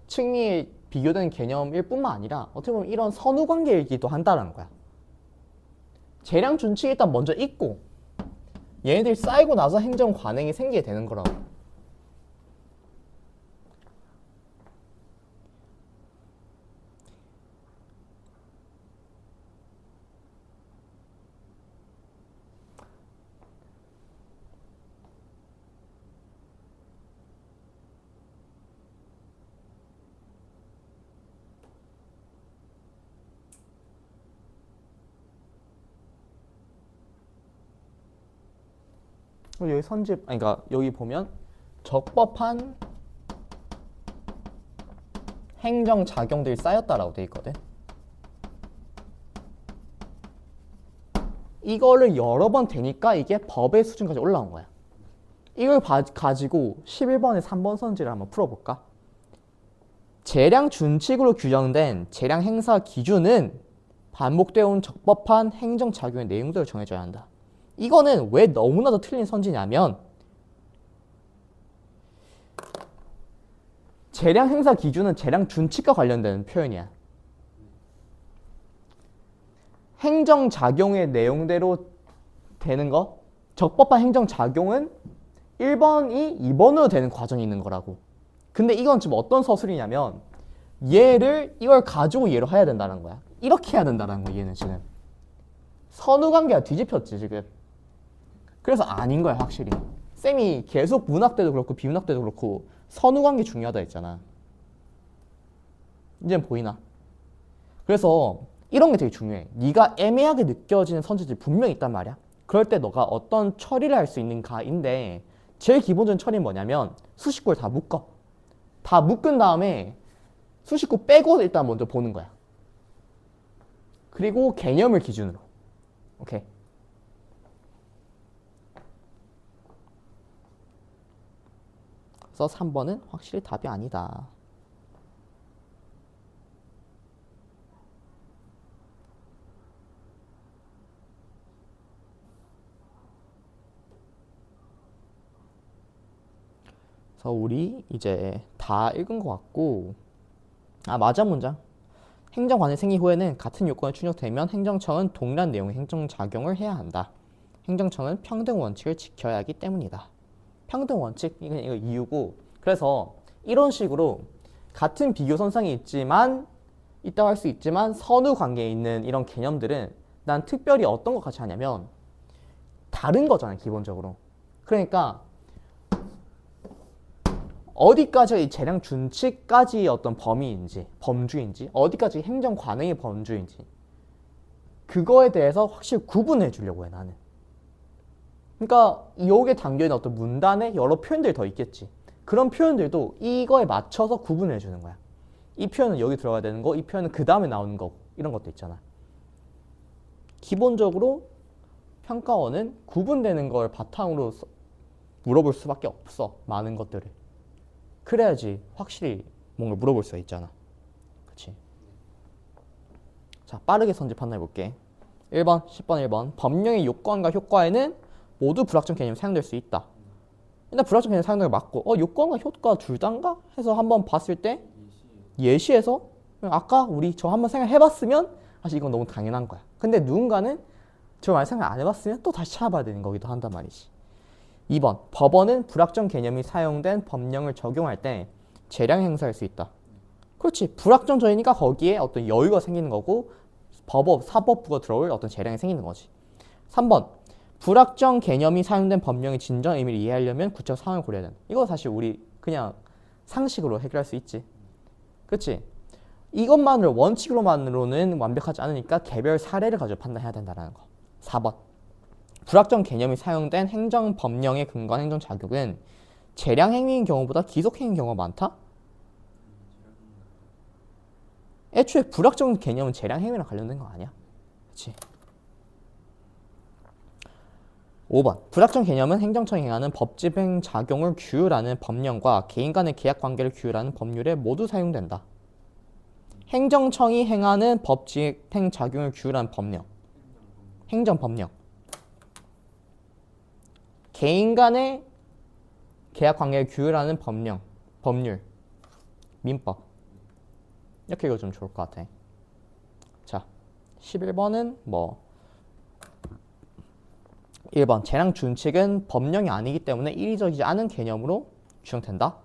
층위의 비교된 개념일 뿐만 아니라 어떻게 보면 이런 선후 관계이기도 한다는 거야. 재량 준칙이 일단 먼저 있고 얘네들이 쌓이고 나서 행정 관행이 생기게 되는 거라고. 여기 선집, 아니 그러니까 여기 보면 적법한 행정 작용들이 쌓였다라고 돼 있거든. 이거를 여러 번 되니까 이게 법의 수준까지 올라온 거야. 이걸 가지고 11번의 3번 선지를 한번 풀어볼까? 재량 준칙으로 규정된 재량 행사 기준은 반복되어 온 적법한 행정 작용의 내용들을 정해줘야 한다. 이거는 왜 너무나도 틀린 선지냐면 재량 행사 기준은 재량 준칙과 관련된 표현이야. 행정 작용의 내용대로 되는 거, 적법한 행정 작용은 1번이 2번으로 되는 과정이 있는 거라고. 근데 이건 지금 어떤 서술이냐면 이걸 가지고 얘로 해야 된다는 거야. 이렇게 해야 된다는 거야. 얘는 지금 선후관계가 뒤집혔지 지금. 그래서 아닌 거야 확실히. 쌤이 계속 문학 때도 그렇고 비문학 때도 그렇고 선후관계 중요하다 했잖아. 이제는 보이나? 그래서 이런 게 되게 중요해. 네가 애매하게 느껴지는 선지들이 분명히 있단 말이야. 그럴 때 너가 어떤 처리를 할 수 있는가인데 제일 기본적인 처리는 뭐냐면 수식구를 다 묶어. 다 묶은 다음에 수식구 빼고 일단 먼저 보는 거야. 그리고 개념을 기준으로. 오케이. 그래서 3번은 확실히 답이 아니다. 그래서 우리 이제 다 읽은 것 같고, 마지막 문장. 행정관의 생기 후에는 같은 요건이 충족되면 행정청은 동일한 내용의 행정작용을 해야 한다. 행정청은 평등 원칙을 지켜야 하기 때문이다. 평등 원칙, 이거 이유고. 그래서 이런 식으로 같은 비교 선상이 있다고 할 수 있지만 선후 관계에 있는 이런 개념들은 난 특별히 어떤 것 같이 하냐면 다른 거잖아요, 기본적으로. 그러니까 어디까지가 이 재량 준칙까지의 어떤 범주인지, 어디까지 행정 관행의 범주인지, 그거에 대해서 확실히 구분해 주려고 해, 나는. 그러니까 여기에 담겨있는 어떤 문단에 여러 표현들이 더 있겠지. 그런 표현들도 이거에 맞춰서 구분해 주는 거야. 이 표현은 여기 들어가야 되는 거, 이 표현은 그 다음에 나오는 거, 이런 것도 있잖아. 기본적으로 평가원은 구분되는 걸 바탕으로 물어볼 수밖에 없어. 많은 것들을. 그래야지 확실히 뭔가 물어볼 수가 있잖아. 그치? 자, 빠르게 선지 판단해 볼게. 1번, 10번, 1번. 법령의 요건과 효과에는 모두 불확정 개념이 사용될 수 있다. 일단 불확정 개념 사용되는 게 맞고, 요건과 효과 둘 다인가? 해서 한번 봤을 때 예시에서 아까 우리 저 한번 생각해봤으면 사실 이건 너무 당연한 거야. 근데 누군가는 저 만약 생각 안 해봤으면 또 다시 찾아봐야 되는 거기도 한단 말이지. 2번, 법원은 불확정 개념이 사용된 법령을 적용할 때 재량 행사할 수 있다. 그렇지. 불확정적이니까 거기에 어떤 여유가 생기는 거고 법업, 사법부가 들어올 어떤 재량이 생기는 거지. 3번, 불확정 개념이 사용된 법령의 진정 의미를 이해하려면 구체적 상황을 고려해야 된다. 이거 사실 우리 그냥 상식으로 해결할 수 있지. 그렇지? 이것만으로 원칙으로만으로는 완벽하지 않으니까 개별 사례를 가지고 판단해야 된다는 거. 4번, 불확정 개념이 사용된 행정법령에 근거한 행정자격은 재량행위인 경우보다 기속행위인 경우가 많다? 애초에 불확정 개념은 재량행위랑 관련된 거 아니야? 그치? 5번, 불확정 개념은 행정청이 행하는 법집행 작용을 규율하는 법령과 개인 간의 계약 관계를 규율하는 법률에 모두 사용된다. 행정청이 행하는 법집행 작용을 규율하는 법령, 행정법령. 개인 간의 계약 관계를 규율하는 법령, 법률, 민법. 이렇게 읽어주면 좋을 것 같아. 자, 11번은 1번, 재량 준칙은 법령이 아니기 때문에 일의적이지 않은 개념으로 규정된다.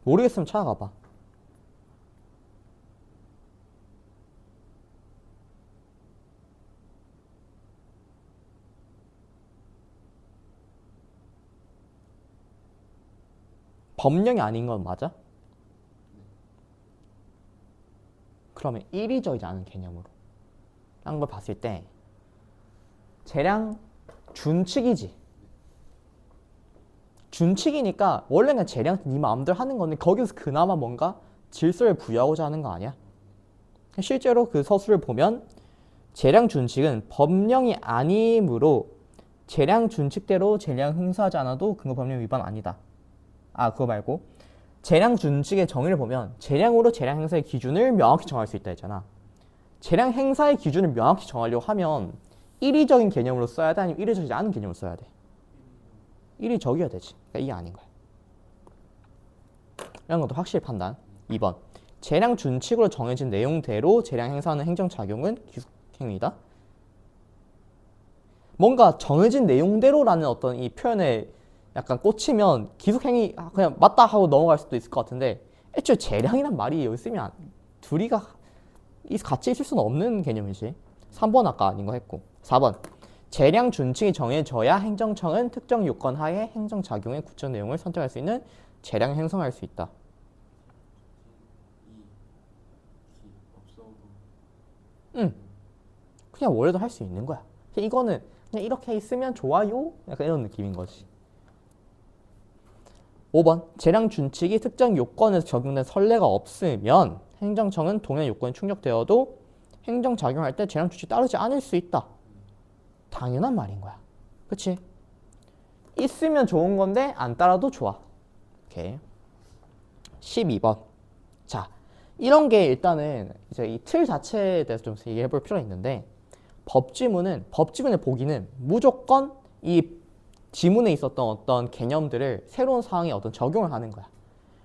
모르겠으면 찾아가봐. 법령이 아닌 건 맞아? 그러면 일의적이지 않은 개념으로 라는 걸 봤을 때 재량 준칙이지. 준칙이니까 원래 그냥 재량 네 마음대로 하는 건데 거기서 그나마 뭔가 질서를 부여하고자 하는 거 아니야? 실제로 그 서술을 보면 재량 준칙은 법령이 아니므로 재량 준칙대로 재량 행사하지 않아도 근거 법령 위반 아니다. 그거 말고 재량 준칙의 정의를 보면 재량으로 재량 행사의 기준을 명확히 정할 수 있다 했잖아. 재량 행사의 기준을 명확히 정하려고 하면 일의적인 개념으로 써야 돼? 아니면 일의적이지 않은 개념으로 써야 돼? 일의적이어야 되지. 그러니까 이게 아닌 거야. 이런 것도 확실히 판단. 2번, 재량 준칙으로 정해진 내용대로 재량 행사하는 행정작용은 기속행위이다. 뭔가 정해진 내용대로라는 어떤 이 표현에 약간 꽂히면 기속행위 그냥 맞다 하고 넘어갈 수도 있을 것 같은데 애초에 재량이란 말이 여기 쓰면 둘이가 같이 있을 수는 없는 개념이지. 3번 아까 아닌 거 했고. 4번, 재량 준칙이 정해져야 행정청은 특정 요건 하에 행정작용의 구체적 내용을 선택할 수 있는 재량을 행성할 수 있다. 그냥 원래도 할 수 있는 거야. 이거는 그냥 이렇게 있으면 좋아요? 약간 이런 느낌인 거지. 5번, 재량 준칙이 특정 요건에서 적용된 선례가 없으면 행정청은 동일한 요건이 충족되어도 행정작용할 때 재량 준칙이 따르지 않을 수 있다. 당연한 말인 거야. 그치? 있으면 좋은 건데 안 따라도 좋아. 오케이. 12번. 자, 이런 게 일단은 이제 이 틀 자체에 대해서 좀 얘기해 볼 필요가 있는데 법지문을 보기는 무조건 이 지문에 있었던 어떤 개념들을 새로운 상황에 어떤 적용을 하는 거야.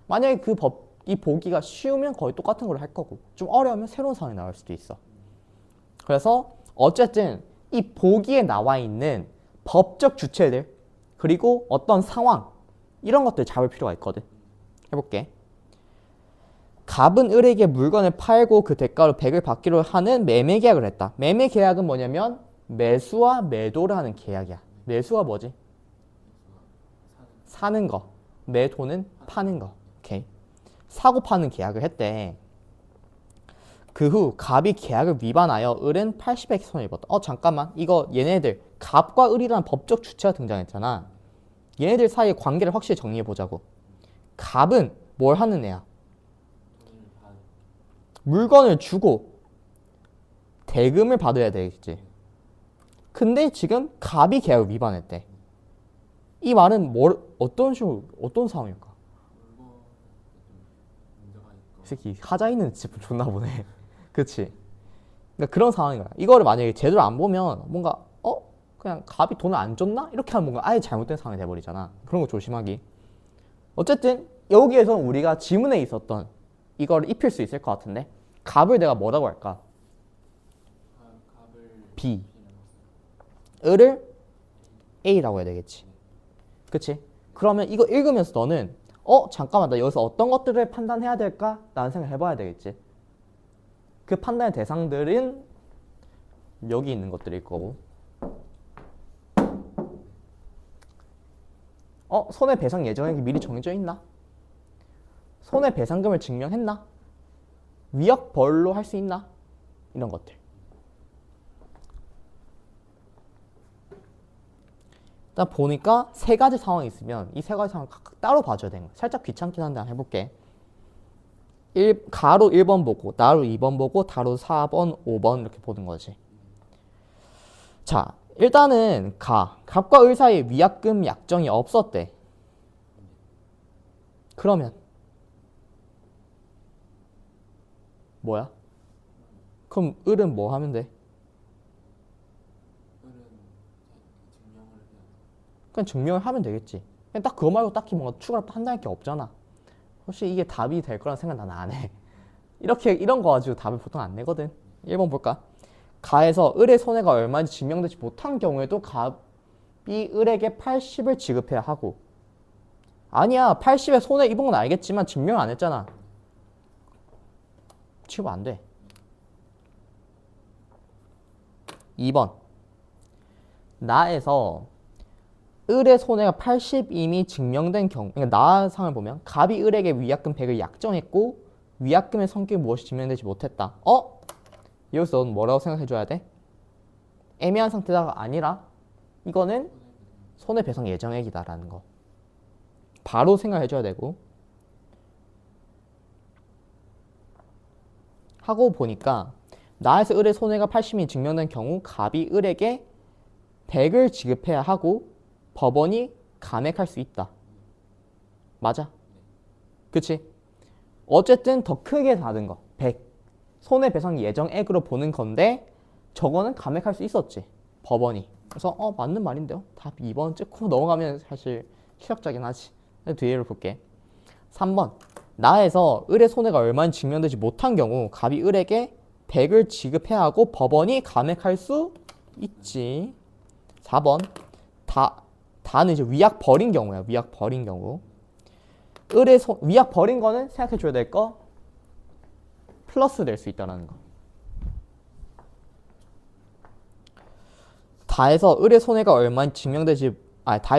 만약에 이 보기가 쉬우면 거의 똑같은 걸 할 거고 좀 어려우면 새로운 상황이 나올 수도 있어. 그래서 어쨌든 이 보기에 나와 있는 법적 주체들 그리고 어떤 상황 이런 것들 잡을 필요가 있거든. 해볼게. 갑은 을에게 물건을 팔고 그 대가로 100을 받기로 하는 매매 계약을 했다. 매매 계약은 뭐냐면 매수와 매도를 하는 계약이야. 매수가 뭐지? 사는 거. 매도는 파는 거. 오케이. 사고 파는 계약을 했대. 그 후 갑이 계약을 위반하여 을은 80의 손해를 입었다. 잠깐만. 이거 얘네들 갑과 을이라는 법적 주체가 등장했잖아. 얘네들 사이의 관계를 확실히 정리해 보자고. 갑은 뭘 하는 애야? 물건을 주고 대금을 받아야 되겠지. 근데 지금 갑이 계약을 위반했대. 이 말은 어떤 식으로 어떤 상황일까? 이 새끼 하자 있는 집 존나 보네. 그치? 그러니까 그런 상황인 거야. 이거를 만약에 제대로 안 보면 뭔가 그냥 갑이 돈을 안 줬나? 이렇게 하면 뭔가 아예 잘못된 상황이 돼버리잖아. 그런 거 조심하기. 어쨌든 여기에서 우리가 지문에 있었던 이걸 입힐 수 있을 것 같은데 갑을 내가 뭐라고 할까? B. 을을 A라고 해야 되겠지. 그치? 그러면 이거 읽으면서 너는 잠깐만 나 여기서 어떤 것들을 판단해야 될까? 라는 생각을 해봐야 되겠지. 그 판단의 대상들은 여기 있는 것들일 거고 손해배상 예정액이 미리 정해져 있나? 손해배상금을 증명했나? 위약벌로 할 수 있나? 이런 것들. 일단 보니까 세 가지 상황이 있으면 이 세 가지 상황을 각각 따로 봐줘야 되는 거야. 살짝 귀찮긴 한데 한번 해볼게. 가로 1번 보고 나로 2번 보고 다로 4번 5번 이렇게 보는 거지. 자 일단은 갑과 을 사이에 위약금 약정이 없었대. 그러면 뭐야? 그럼 을은 뭐 하면 돼? 그냥 증명을 하면 되겠지. 그냥 딱 그거 말고 딱히 뭔가 추가로 판단할 게 없잖아. 혹시 이게 답이 될 거란 생각 나는 안 해. 이런 거 가지고 답을 보통 안 내거든. 1번 볼까? 가에서 을의 손해가 얼마인지 증명되지 못한 경우에도 갑이 을에게 80을 지급해야 하고 아니야 80에 손해 입은 건 알겠지만 증명을 안 했잖아. 지급 안 돼. 2번 나에서 을의 손해가 80 이미 증명된 경우 그러니까 나 상을 보면 갑이 을에게 위약금 100을 약정했고 위약금의 성격이 무엇이 증명되지 못했다. 여기서 넌 뭐라고 생각해줘야 돼? 애매한 상태가 아니라 이거는 손해배상 예정액이다라는 거 바로 생각해줘야 되고 하고 보니까 나에서 을의 손해가 80이 증명된 경우 갑이 을에게 100을 지급해야 하고 법원이 감액할 수 있다. 맞아? 그치? 어쨌든 더 크게 받은 거 100 손해배상 예정액으로 보는 건데 저거는 감액할 수 있었지 법원이. 그래서 맞는 말인데요. 답 2번 찍고 넘어가면 사실 실력자긴 하지. 뒤에를 볼게. 3번 나에서 을의 손해가 얼마인지 증명되지 못한 경우 갑이 을에게 100을 지급해야 하고 법원이 감액할 수 있지. 4번 다는 이제 위약 버린 경우야. 위약 버린 경우 위약 버린 거는 생각해줘야 될 거 플러스 될 수 있다는 거. 다해서 을의 손해가 얼마인지 증명되지 다해서